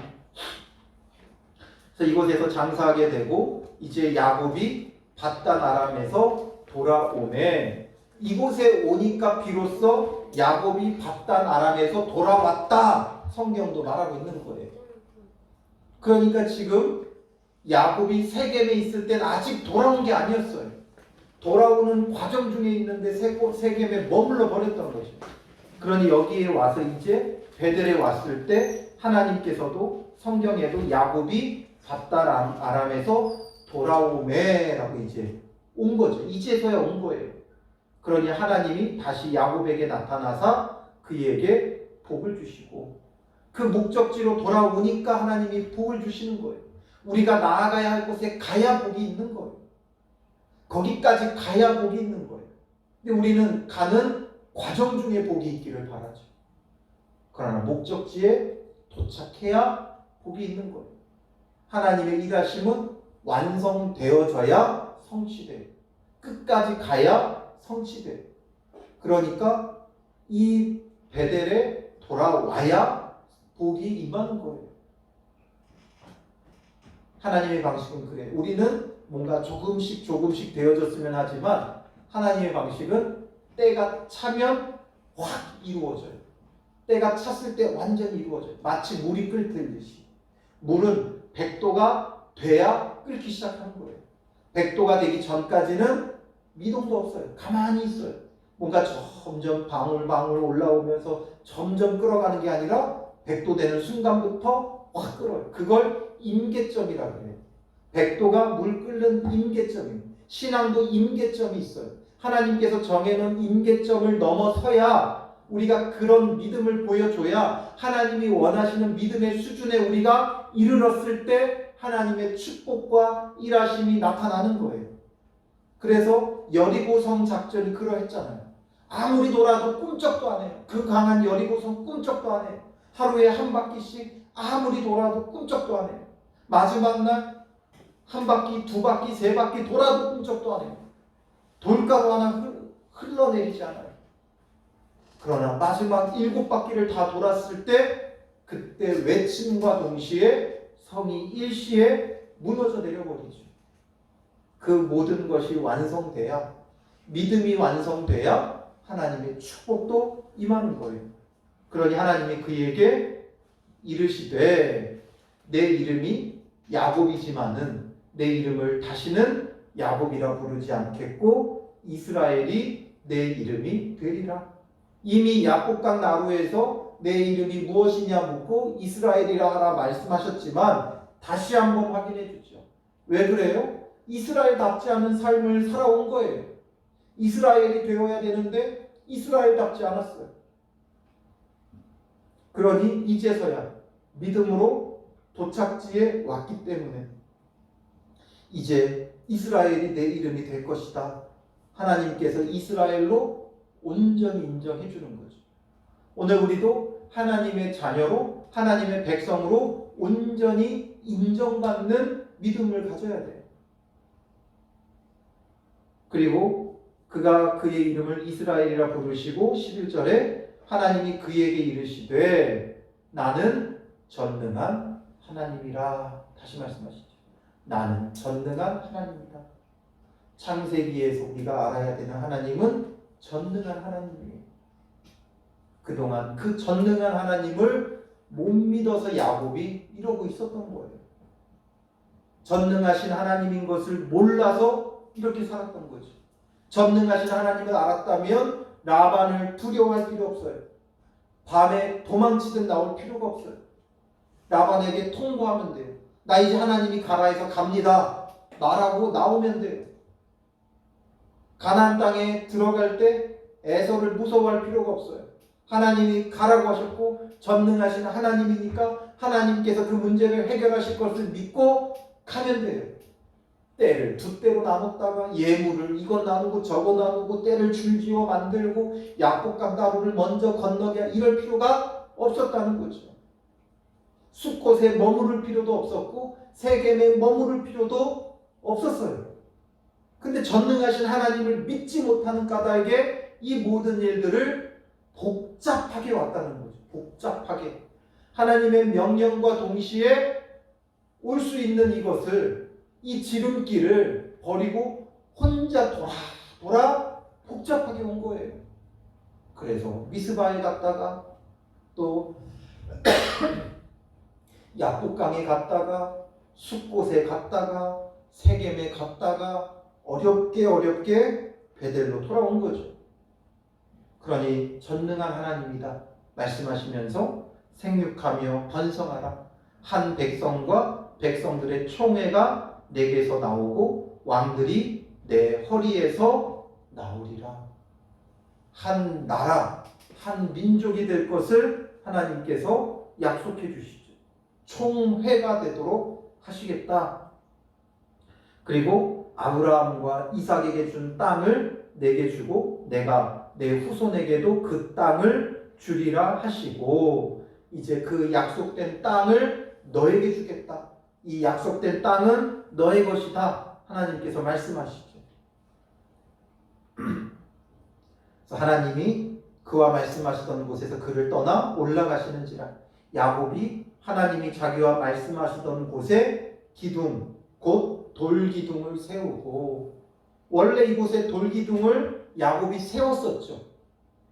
그래서 이곳에서 장사하게 되고 이제 야곱이 바단 아람에서 돌아오네. 이곳에 오니까 비로소 야곱이 바단 아람에서 돌아왔다. 성경도 말하고 있는 거예요. 그러니까 지금 야곱이 세겜에 있을 때는 아직 돌아온 게 아니었어요. 돌아오는 과정 중에 있는데 세겜에 머물러 버렸던 거죠. 그러니 여기에 와서 이제 베델에 왔을 때 하나님께서도 성경에도 야곱이 바단 아람에서 돌아오매라고 이제 온 거죠. 이제서야 온 거예요. 그러니 하나님이 다시 야곱에게 나타나사 그에게 복을 주시고 그 목적지로 돌아오니까 하나님이 복을 주시는 거예요. 우리가 나아가야 할 곳에 가야 복이 있는 거예요. 거기까지 가야 복이 있는 거예요. 근데 우리는 가는 과정 중에 복이 있기를 바라죠. 그러나 목적지에 도착해야 복이 있는 거예요. 하나님의 일하심은 완성되어져야 성취돼요. 끝까지 가야 성취돼요. 그러니까 이 베델에 돌아와야 복이 임하는 거예요. 하나님의 방식은 그래. 우리는 뭔가 조금씩 되어졌으면 하지만 하나님의 방식은 때가 차면 확 이루어져요. 때가 찼을 때 완전히 이루어져요. 마치 물이 끓듯이. 물은 100도가 돼야 끓기 시작하는 거예요. 100도가 되기 전까지는 미동도 없어요. 가만히 있어요. 뭔가 점점 방울방울 올라오면서 점점 끓어가는 게 아니라 100도 되는 순간부터 확 끓어요. 그걸 임계점이라고 해요. 100도가 물 끓는 임계점이에요. 신앙도 임계점이 있어요. 하나님께서 정해놓은 임계점을 넘어서야 우리가 그런 믿음을 보여줘야 하나님이 원하시는 믿음의 수준에 우리가 이르렀을 때 하나님의 축복과 일하심이 나타나는 거예요. 그래서 여리고성 작전이 그러했잖아요. 아무리 돌아도 꿈쩍도 안 해요. 그 강한 여리고성 꿈쩍도 안 해요. 하루에 한 바퀴씩 아무리 돌아도 꿈쩍도 안 해요. 마지막 날 한 바퀴, 두 바퀴, 세 바퀴 돌아도 꿈쩍도 안 해요. 돌가루 하나 흘러내리지 않아요. 그러나 마지막 7바퀴를 다 돌았을 때 그때 외침과 동시에 성이 일시에 무너져 내려버리죠. 그 모든 것이 완성돼야, 믿음이 완성돼야 하나님의 축복도 임하는 거예요. 그러니 하나님이 그에게 이르시되 내 이름이 야곱이지만은 내 이름을 다시는 야곱이라 부르지 않겠고 이스라엘이 내 이름이 되리라. 이미 야복강 나루에서 내 이름이 무엇이냐 묻고 이스라엘이라 하라 말씀하셨지만 다시 한번 확인해 주죠. 왜 그래요? 이스라엘답지 않은 삶을 살아온 거예요. 이스라엘이 되어야 되는데 이스라엘답지 않았어요. 그러니 이제서야 믿음으로 도착지에 왔기 때문에 이제 이스라엘이 내 이름이 될 것이다. 하나님께서 이스라엘로 온전히 인정해 주는 거죠. 오늘 우리도 하나님의 자녀로 하나님의 백성으로 온전히 인정받는 믿음을 가져야 돼요. 그리고 그가 그의 이름을 이스라엘이라 부르시고 11절에 하나님이 그에게 이르시되 나는 전능한 하나님이라 다시 말씀하시죠. 나는 전능한 하나님이다. 창세기에서 우리가 알아야 되는 하나님은 전능한 하나님이에요. 그동안 그 전능한 하나님을 못 믿어서 야곱이 이러고 있었던 거예요. 전능하신 하나님인 것을 몰라서 이렇게 살았던 거죠. 전능하신 하나님을 알았다면 라반을 두려워할 필요 없어요. 밤에 도망치듯 나올 필요가 없어요. 라반에게 통보하면 돼요. 나 이제 하나님이 가라 해서 갑니다. 말하고 나오면 돼요. 가나안 땅에 들어갈 때 에서를 무서워할 필요가 없어요. 하나님이 가라고 하셨고 전능하신 하나님이니까 하나님께서 그 문제를 해결하실 것을 믿고 가면 돼요. 때를 두 때로 나눴다가 예물을 이거 나누고 저거 나누고 때를 줄지어 만들고 야복강 나루를 먼저 건너게 이럴 필요가 없었다는 거죠. 숫곳에 머무를 필요도 없었고 세겜에 머무를 필요도 없었어요. 근데 전능하신 하나님을 믿지 못하는 까닭에 이 모든 일들을 복잡하게 왔다는 거죠. 복잡하게. 하나님의 명령과 동시에 올 수 있는 이것을 이 지름길을 버리고 혼자 돌아 복잡하게 온 거예요. 그래서 미스바에 갔다가 또 야복강에 갔다가 숫곳에 갔다가 세겜에 갔다가 어렵게 베델로 돌아온 거죠. 그러니 전능한 하나님이다 말씀하시면서 생육하며 번성하라. 한 백성과 백성들의 총회가 내게서 나오고 왕들이 내 허리에서 나오리라. 한 나라, 한 민족이 될 것을 하나님께서 약속해 주시죠. 총회가 되도록 하시겠다. 그리고 아브라함과 이삭에게 준 땅을 내게 주고 내가 내 후손에게도 그 땅을 주리라 하시고 이제 그 약속된 땅을 너에게 주겠다. 이 약속된 땅은 너의 것이다. 하나님께서 말씀하시죠. 그래서 하나님이 그와 말씀하시던 곳에서 그를 떠나 올라가시는지라 야곱이 하나님이 자기와 말씀하시던 곳에 기둥 곧 돌기둥을 세우고 원래 이곳에 돌기둥을 야곱이 세웠었죠.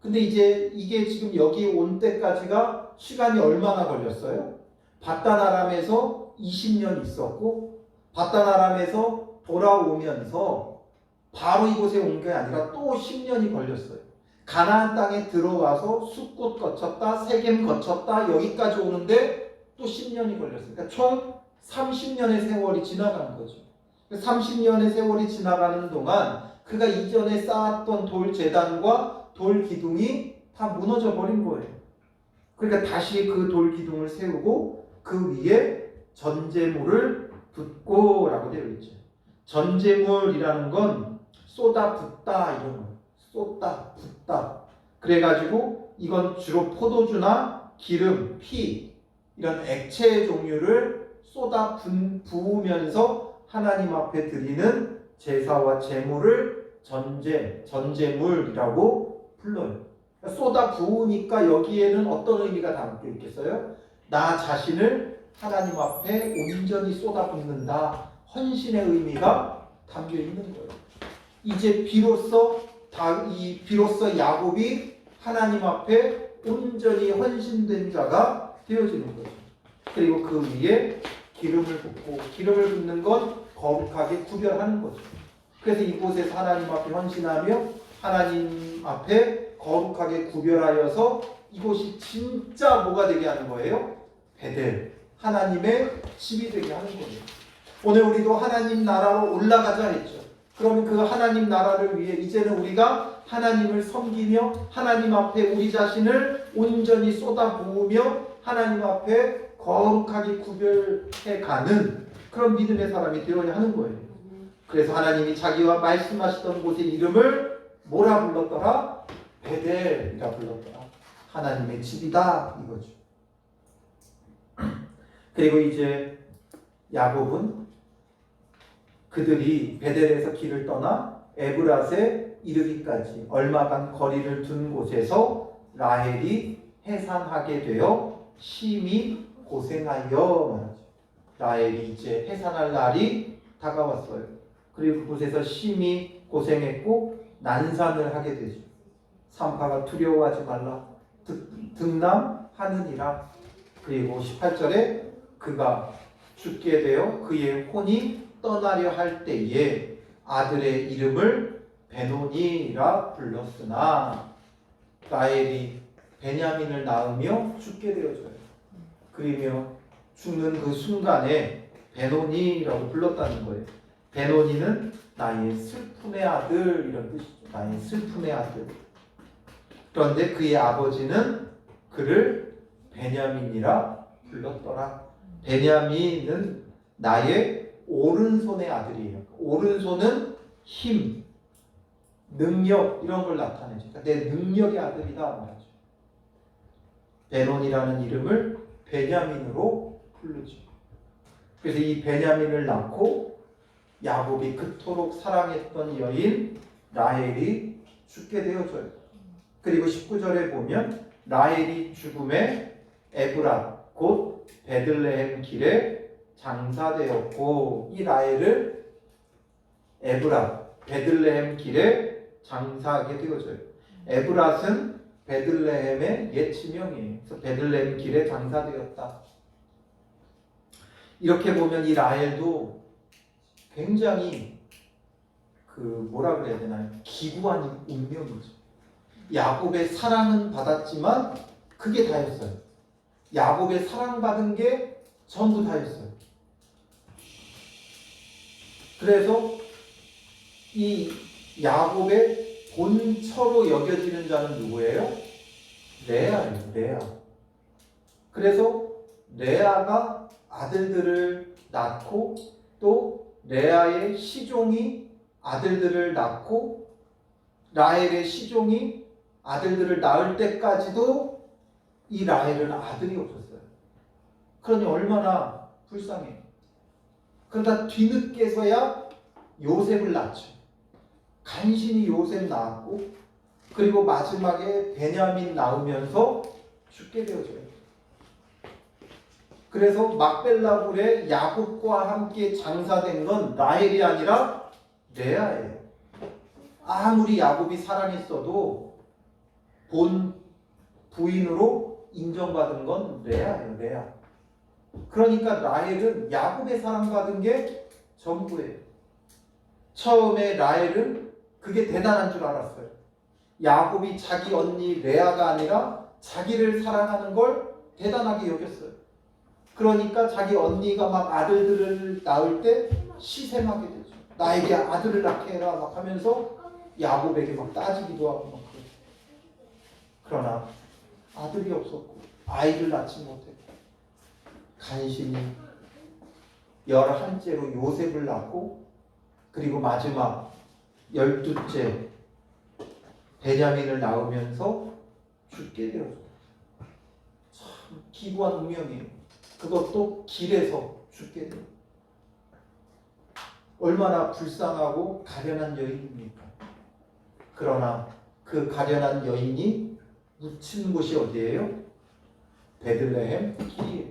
근데 이제 이게 지금 여기 온 때까지가 시간이 얼마나 걸렸어요? 바단 아람에서 20년 있었고 바단 아람에서 돌아오면서 바로 이곳에 온 게 아니라 또 10년이 걸렸어요. 가나안 땅에 들어와서 숫곳 거쳤다, 세겜 거쳤다, 여기까지 오는데 또 10년이 걸렸어요. 그러니까 총 30년의 세월이 지나간 거죠. 30년의 세월이 지나가는 동안 그가 이전에 쌓았던 돌 제단과 돌 기둥이 다 무너져 버린 거예요. 그러니까 다시 그 돌 기둥을 세우고 그 위에 전제물을 붓고라고 되어 있죠. 전제물이라는 건 쏟아 붓다 이런 거예요. 쏟다 붓다. 그래가지고 이건 주로 포도주나 기름, 피 이런 액체 종류를 쏟아 부으면서 하나님 앞에 드리는 제사와 제물을 전제물이라고 불러요. 쏟아 부으니까 여기에는 어떤 의미가 담겨 있겠어요? 나 자신을 하나님 앞에 온전히 쏟아 붓는다. 헌신의 의미가 담겨 있는 거예요. 이제 비로소 야곱이 하나님 앞에 온전히 헌신된 자가 되어지는 거죠. 그리고 그 위에 기름을 붓고 기름을 붓는 건 거룩하게 구별하는 거죠. 그래서 이곳에서 하나님 앞에 헌신하며 하나님 앞에 거룩하게 구별하여서 이곳이 진짜 뭐가 되게 하는 거예요? 베델, 하나님의 집이 되게 하는 거예요. 오늘 우리도 하나님 나라로 올라가자 했죠. 그러면 그 하나님 나라를 위해 이제는 우리가 하나님을 섬기며 하나님 앞에 우리 자신을 온전히 쏟아부으며 하나님 앞에 거룩하게 구별해가는 그런 믿음의 사람이 되어야 하는 거예요. 그래서 하나님이 자기와 말씀하시던 곳의 이름을 뭐라 불렀더라? 베델이라 불렀더라. 하나님의 집이다 이거죠. 그리고 이제 야곱은 그들이 베델에서 길을 떠나 에브랏에 이르기까지 얼마간 거리를 둔 곳에서 라헬이 해산하게 되어 심히 고생하여 말하죠. 라헬이 이제 해산할 날이 다가왔어요. 그리고 그곳에서 심히 고생했고 난산을 하게 되죠. 산파가 두려워하지 말라 등남하느니라. 그리고 18절에 그가 죽게 되어 그의 혼이 떠나려 할 때에 아들의 이름을 베노니라 불렀으나 라헬이 베냐민을 낳으며 죽게 되어져요. 그러며 죽는 그 순간에 베노니라고 불렀다는 거예요. 베노니는 나의 슬픔의 아들 이런 뜻이죠. 나의 슬픔의 아들. 그런데 그의 아버지는 그를 베냐민이라 불렀더라. 베냐민은 나의 오른손의 아들이에요. 오른손은 힘, 능력 이런 걸 나타내죠. 그러니까 내 능력의 아들이다 말하죠. 베논이라는 이름을 베냐민으로 부르죠. 그래서 이 베냐민을 낳고 야곱이 그토록 사랑했던 여인 라헬이 죽게 되어져요. 그리고 19절에 보면 라헬이 죽음에 에브랏 곧 베들레헴 길에 장사되었고 이 라헬을 에브랏 베들레헴 길에 장사하게 되어져요. 에브랏은 베들레헴의 옛 지명이에요. 그래서 베들레헴 길에 장사되었다. 이렇게 보면 이 라헬도 굉장히 뭐라 그래야 되나요? 기구한 운명이죠. 야곱의 사랑은 받았지만 그게 다였어요. 야곱의 사랑받은 게 전부 다였어요. 그래서 이 야곱의 본처로 여겨지는 자는 누구예요? 레아예요. 레아. 그래서 레아가 아들들을 낳고 또 레아의 시종이 아들들을 낳고 라헬의 시종이 아들들을 낳을 때까지도 이 라헬은 아들이 없었어요. 그러니 얼마나 불쌍해요. 그러다 뒤늦게서야 요셉을 낳죠. 간신히 요셉 낳았고 그리고 마지막에 베냐민 낳으면서 죽게 되어져요. 그래서 막벨라굴에 야곱과 함께 장사된 건 라헬이 아니라 레아예요. 아무리 야곱이 사랑했어도 본 부인으로 인정받은 건 레아예요. 레아. 그러니까 라헬은 야곱의 사랑받은 게 전부예요. 처음에 라헬은 그게 대단한 줄 알았어요. 야곱이 자기 언니 레아가 아니라 자기를 사랑하는 걸 대단하게 여겼어요. 그러니까 자기 언니가 막 아들들을 낳을 때 시샘하게 되죠. 나에게 아들을 낳게 해라 막 하면서 야곱에게 막 따지기도 하고 막 그러죠. 그러나 아들이 없었고 아이를 낳지 못했고 간신히 11째로 요셉을 낳고 그리고 마지막 12째 베냐민을 낳으면서 죽게 되었어요. 참 기구한 운명이에요. 그것도 길에서 죽게 돼요. 얼마나 불쌍하고 가련한 여인입니까? 그러나 그 가련한 여인이 묻힌 곳이 어디예요? 베들레헴 길이에요.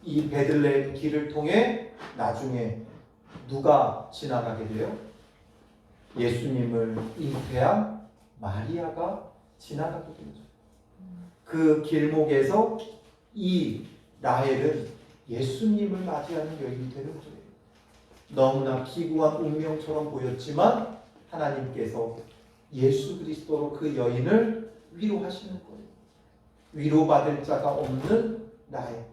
이 베들레헴 길을 통해 나중에 누가 지나가게 돼요? 예수님을 잉태한 마리아가 지나가게 되죠. 그 길목에서 이 라헬은 예수님을 맞이하는 여인이 되는 거예요. 너무나 기구한 운명처럼 보였지만 하나님께서 예수 그리스도로 그 여인을 위로하시는 거예요. 위로받을 자가 없는 라헬,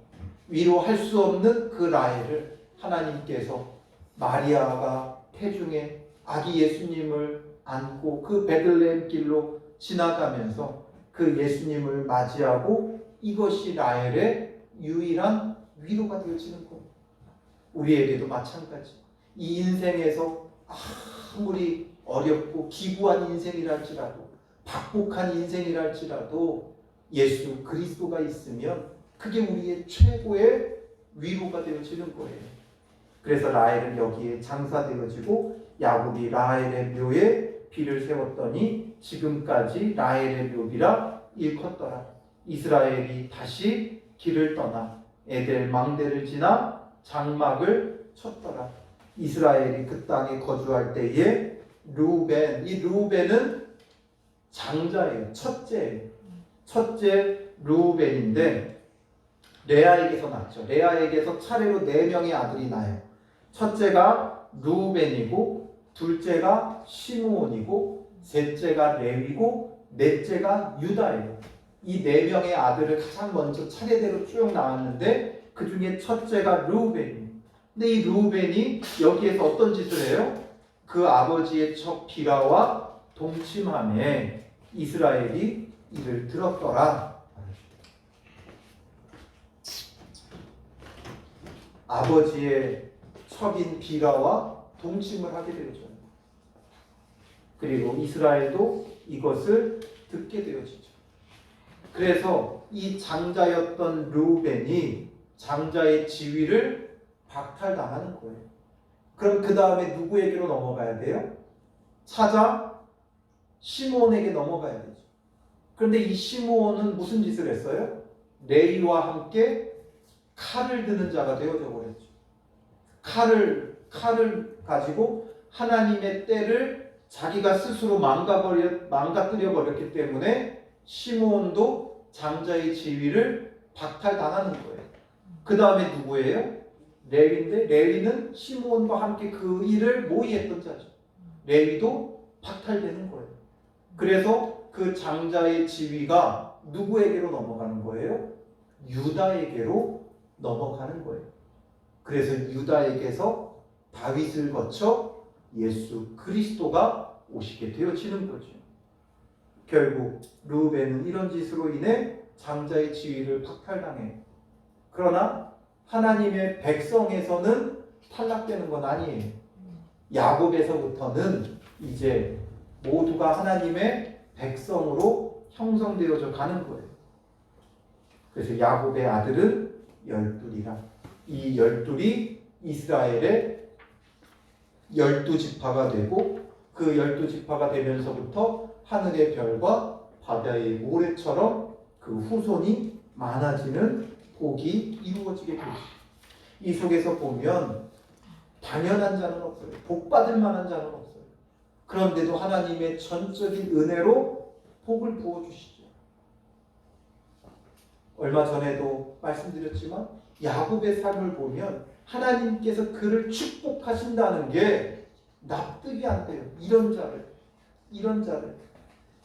위로할 수 없는 그 라헬을 하나님께서 마리아가 태중에 아기 예수님을 안고 그 베들레헴 길로 지나가면서 그 예수님을 맞이하고 이것이 라헬의 유일한 위로가 되어지는 겁니다. 우리에게도 마찬가지. 이 인생에서 아무리 어렵고 기구한 인생이랄지라도 박복한 인생이랄지라도 예수 그리스도가 있으면 그게 우리의 최고의 위로가 되어지는 거예요. 그래서 라헬은 여기에 장사되어지고 야곱이 라헬의 묘에 비를 세웠더니 지금까지 라헬의 묘비라 일컫더라. 이스라엘이 다시 길을 떠나 에델 망대를 지나 장막을 쳤더라. 이스라엘이 그 땅에 거주할 때에 르우벤, 이 르우벤은 장자예요. 첫째예요. 첫째 르우벤인데 레아에게서 낳죠. 레아에게서 차례로 4명의 아들이 나요. 첫째가 르우벤이고 둘째가 시므온이고 셋째가 레위고 넷째가 유다예요. 이 4명의 아들을 가장 먼저 차례대로 쭉 나왔는데 그 중에 첫째가 르우벤이에요. 근데 이 르우벤이 여기에서 어떤 짓을 해요? 그 아버지의 척 비라와 동침함에 이스라엘이 이를 들었더라. 아버지의 척인 비라와 동침을 하게 되죠. 그리고 이스라엘도 이것을 듣게 되어지죠. 그래서 이 장자였던 르우벤이 장자의 지위를 박탈당하는 거예요. 그럼 그 다음에 누구에게로 넘어가야 돼요? 차자 시므온에게 넘어가야 되죠. 그런데 이 시므온은 무슨 짓을 했어요? 레위와 함께 칼을 드는 자가 되어져 버렸죠. 칼을 가지고 하나님의 때를 자기가 스스로 망가뜨려 버렸기 때문에 시므온도 장자의 지위를 박탈당하는 거예요. 그 다음에 누구예요? 레위인데 레위는 시므온과 함께 그 일을 모의했던 자죠. 레위도 박탈되는 거예요. 그래서 그 장자의 지위가 누구에게로 넘어가는 거예요? 유다에게로 넘어가는 거예요. 그래서 유다에게서 다윗을 거쳐 예수 그리스도가 오시게 되어지는 거죠. 결국 르우벤은 이런 짓으로 인해 장자의 지위를 박탈당해요. 그러나 하나님의 백성에서는 탈락되는 건 아니에요. 야곱에서부터는 이제 모두가 하나님의 백성으로 형성되어져 가는 거예요. 그래서 야곱의 아들은 12이라. 이 12이 이스라엘의 12지파가 되고 그 12지파가 되면서부터 하늘의 별과 바다의 모래처럼 그 후손이 많아지는 복이 이루어지게 되죠. 이 속에서 보면 당연한 자는 없어요. 복 받을 만한 자는 없어요. 그런데도 하나님의 전적인 은혜로 복을 부어주시죠. 얼마 전에도 말씀드렸지만 야곱의 삶을 보면 하나님께서 그를 축복하신다는 게 납득이 안 돼요. 이런 자를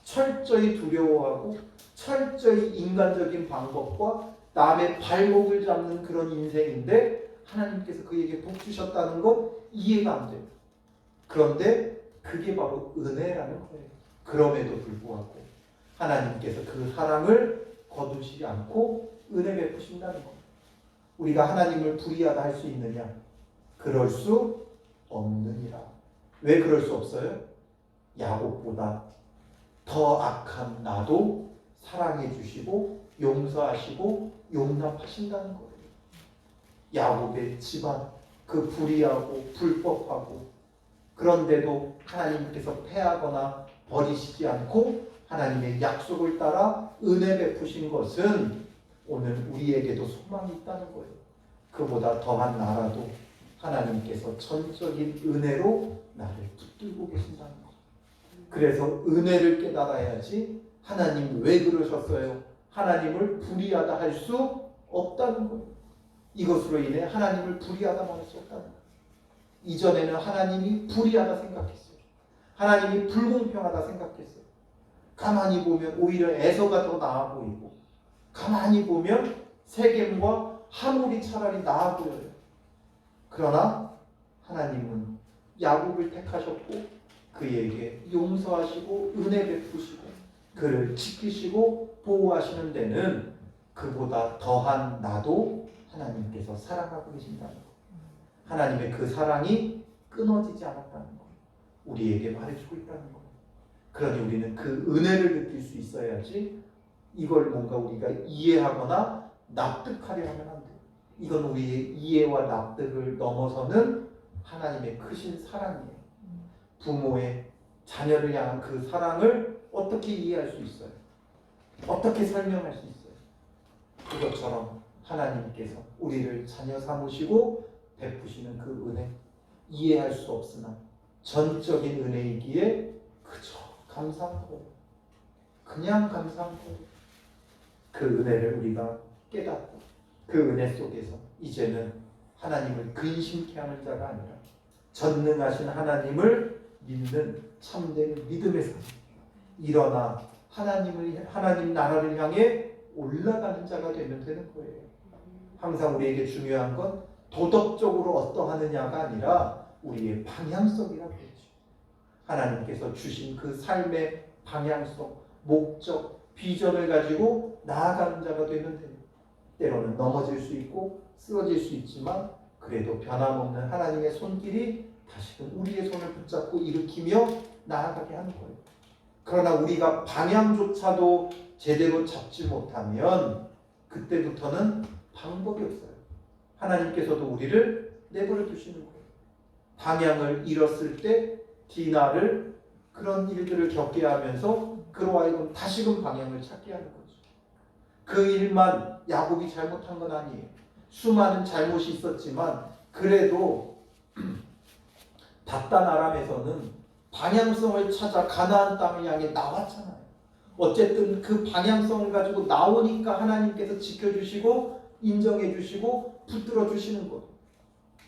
철저히 두려워하고 철저히 인간적인 방법과 남의 발목을 잡는 그런 인생인데 하나님께서 그에게 복 주셨다는 것 이해가 안 돼요. 그런데 그게 바로 은혜라는 거예요. 그럼에도 불구하고 하나님께서 그 사랑을 거두시지 않고 은혜 베푸신다는 거예요. 우리가 하나님을 불의하다 할 수 있느냐? 그럴 수 없느니라. 왜 그럴 수 없어요? 야곱보다 더 악한 나도 사랑해 주시고 용서하시고 용납하신다는 거예요. 야곱의 집안 그 불의하고 불법하고 그런데도 하나님께서 패하거나 버리시지 않고 하나님의 약속을 따라 은혜 베푸신 것은 오늘 우리에게도 소망이 있다는 거예요. 그보다 더한 나라도 하나님께서 전적인 은혜로 나를 붙들고 계신다는 거예요. 그래서 은혜를 깨달아야지 하나님 왜 그러셨어요? 하나님을 불의하다 할 수 없다는 거예요. 이것으로 인해 하나님을 불의하다 말할 수 없다는 거예요. 이전에는 하나님이 불의하다 생각했어요. 하나님이 불공평하다 생각했어요. 가만히 보면 오히려 에서가 더 나아 보이고 가만히 보면 세겜과 하몰이 차라리 나아 보여요. 그러나 하나님은 야곱을 택하셨고 그에게 용서하시고 은혜 베푸시고 그를 지키시고 보호하시는 데는 그보다 더한 나도 하나님께서 사랑하고 계신다는 것. 하나님의 그 사랑이 끊어지지 않았다는 것. 우리에게 말해주고 있다는 것. 그러니 우리는 그 은혜를 느낄 수 있어야지 이걸 뭔가 우리가 이해하거나 납득하려 하면 안 돼요. 이건 우리의 이해와 납득을 넘어서는 하나님의 크신 사랑이에요. 부모의 자녀를 향한 그 사랑을 어떻게 이해할 수 있어요? 어떻게 설명할 수 있어요? 그것처럼 하나님께서 우리를 자녀 삼으시고 베푸시는 그 은혜 이해할 수 없으나 전적인 은혜이기에 그저 감사한 거예요. 그냥 감사한 거예요. 그 은혜를 우리가 깨닫고 그 은혜 속에서 이제는 하나님을 근심케 하는 자가 아니라 전능하신 하나님을 믿는 참된 믿음의 삶. 일어나 하나님 나라를 향해 올라가는 자가 되면 되는 거예요. 항상 우리에게 중요한 건 도덕적으로 어떠하느냐가 아니라 우리의 방향성이라고 했죠. 하나님께서 주신 그 삶의 방향성, 목적, 비전을 가지고 나아가는 자가 되면 돼요. 때로는 넘어질 수 있고 쓰러질 수 있지만 그래도 변함없는 하나님의 손길이 다시금 우리의 손을 붙잡고 일으키며 나아가게 하는 거예요. 그러나 우리가 방향조차도 제대로 잡지 못하면 그때부터는 방법이 없어요. 하나님께서도 우리를 내버려 두시는 거예요. 방향을 잃었을 때 디나를 그런 일들을 겪게 하면서 그로 하여금 다시금 방향을 찾게 하는 거죠. 그 일만 야곱이 잘못한 건 아니에요. 수많은 잘못이 있었지만 그래도 답단 아람에서는 방향성을 찾아 가나안 땅을 향해 나왔잖아요. 어쨌든 그 방향성을 가지고 나오니까 하나님께서 지켜주시고 인정해주시고 붙들어주시는 거예요.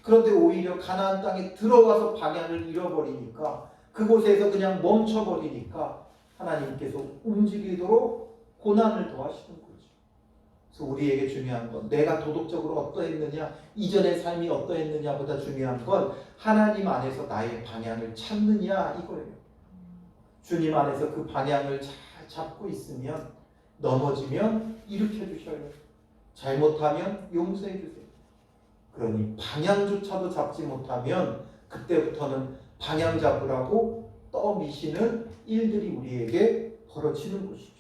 그런데 오히려 가나안 땅에 들어가서 방향을 잃어버리니까 그곳에서 그냥 멈춰버리니까 하나님께서 움직이도록 고난을 더하시는 거죠. 그래서 우리에게 중요한 건 내가 도덕적으로 어떠했느냐, 이전의 삶이 어떠했느냐보다 중요한 건 하나님 안에서 나의 방향을 찾느냐 이거예요. 주님 안에서 그 방향을 잘 잡고 있으면 넘어지면 일으켜 주셔요. 잘못하면 용서해 주세요. 그러니 방향조차도 잡지 못하면 그때부터는 방향 잡으라고 떠미시는 일들이 우리에게 벌어지는 것이죠.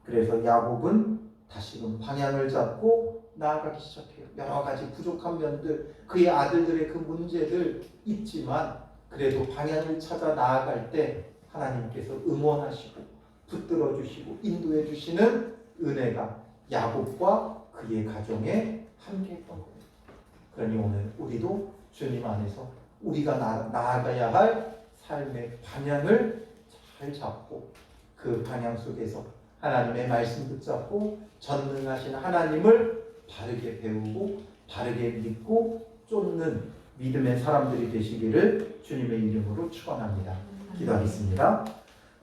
그래서 야곱은 다시금 방향을 잡고 나아가기 시작해요. 여러 가지 부족한 면들, 그의 아들들의 그 문제들 있지만 그래도 방향을 찾아 나아갈 때 하나님께서 응원하시고 붙들어 주시고 인도해 주시는 은혜가 야곱과 그의 가정에 함께했던 거예요. 그러니 오늘 우리도 주님 안에서 우리가 나아가야 할 삶의 방향을 잘 잡고 그 방향 속에서 하나님의 말씀 붙잡고 전능하신 하나님을 바르게 배우고 바르게 믿고 쫓는 믿음의 사람들이 되시기를 주님의 이름으로 축원합니다. 기도하겠습니다.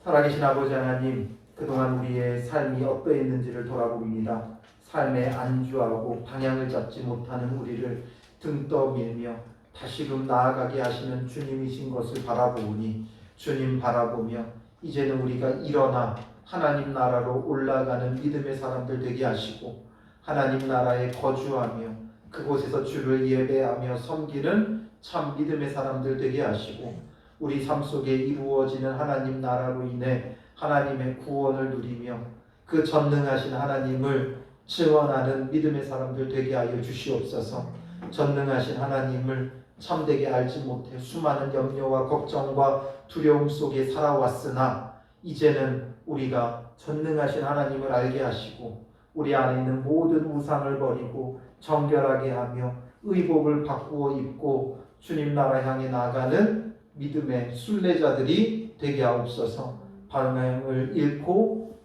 살아계신 아버지 하나님, 그동안 우리의 삶이 어떠했는지를 돌아봅니다. 삶에 안주하고 방향을 잡지 못하는 우리를 등 떠밀며 다시금 나아가게 하시는 주님이신 것을 바라보니 주님 바라보며 이제는 우리가 일어나 하나님 나라로 올라가는 믿음의 사람들 되게 하시고 하나님 나라에 거주하며 그곳에서 주를 예배하며 섬기는 참 믿음의 사람들 되게 하시고 우리 삶 속에 이루어지는 하나님 나라로 인해 하나님의 구원을 누리며 그 전능하신 하나님을 증언하는 믿음의 사람들 되게 하여 주시옵소서. 전능하신 하나님을 참되게 알지 못해 수많은 염려와 걱정과 두려움 속에 살아왔으나 이제는 우리가 전능하신 하나님을 알게 하시고 우리 안에 있는 모든 우상을 버리고 정결하게 하며 의복을 바꾸어 입고 주님 나라 향해 나아가는 믿음의 순례자들이 되게 하옵소서. 방향을 잃고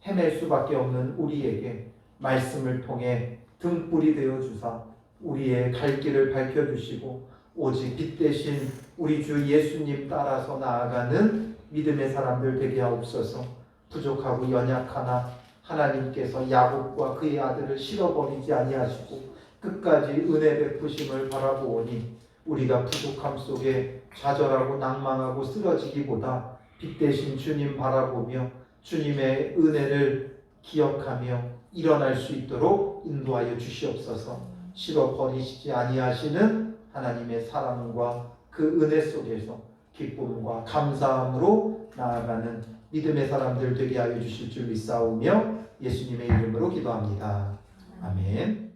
헤맬 수밖에 없는 우리에게 말씀을 통해 등불이 되어 주사 우리의 갈 길을 밝혀주시고 오직 빛 대신 우리 주 예수님 따라서 나아가는 믿음의 사람들 되게 하옵소서. 부족하고 연약하나 하나님께서 야곱과 그의 아들을 실어버리지 아니하시고 끝까지 은혜 베푸심을 바라보오니 우리가 부족함 속에 좌절하고 낭망하고 쓰러지기보다 빛 대신 주님 바라보며 주님의 은혜를 기억하며 일어날 수 있도록 인도하여 주시옵소서. 실어버리시지 아니하시는 하나님의 사랑과 그 은혜 속에서 기쁨과 감사함으로 나아가는 믿음의 사람들 되게 하여 주실 줄 믿사오며 예수님의 이름으로 기도합니다. 아멘.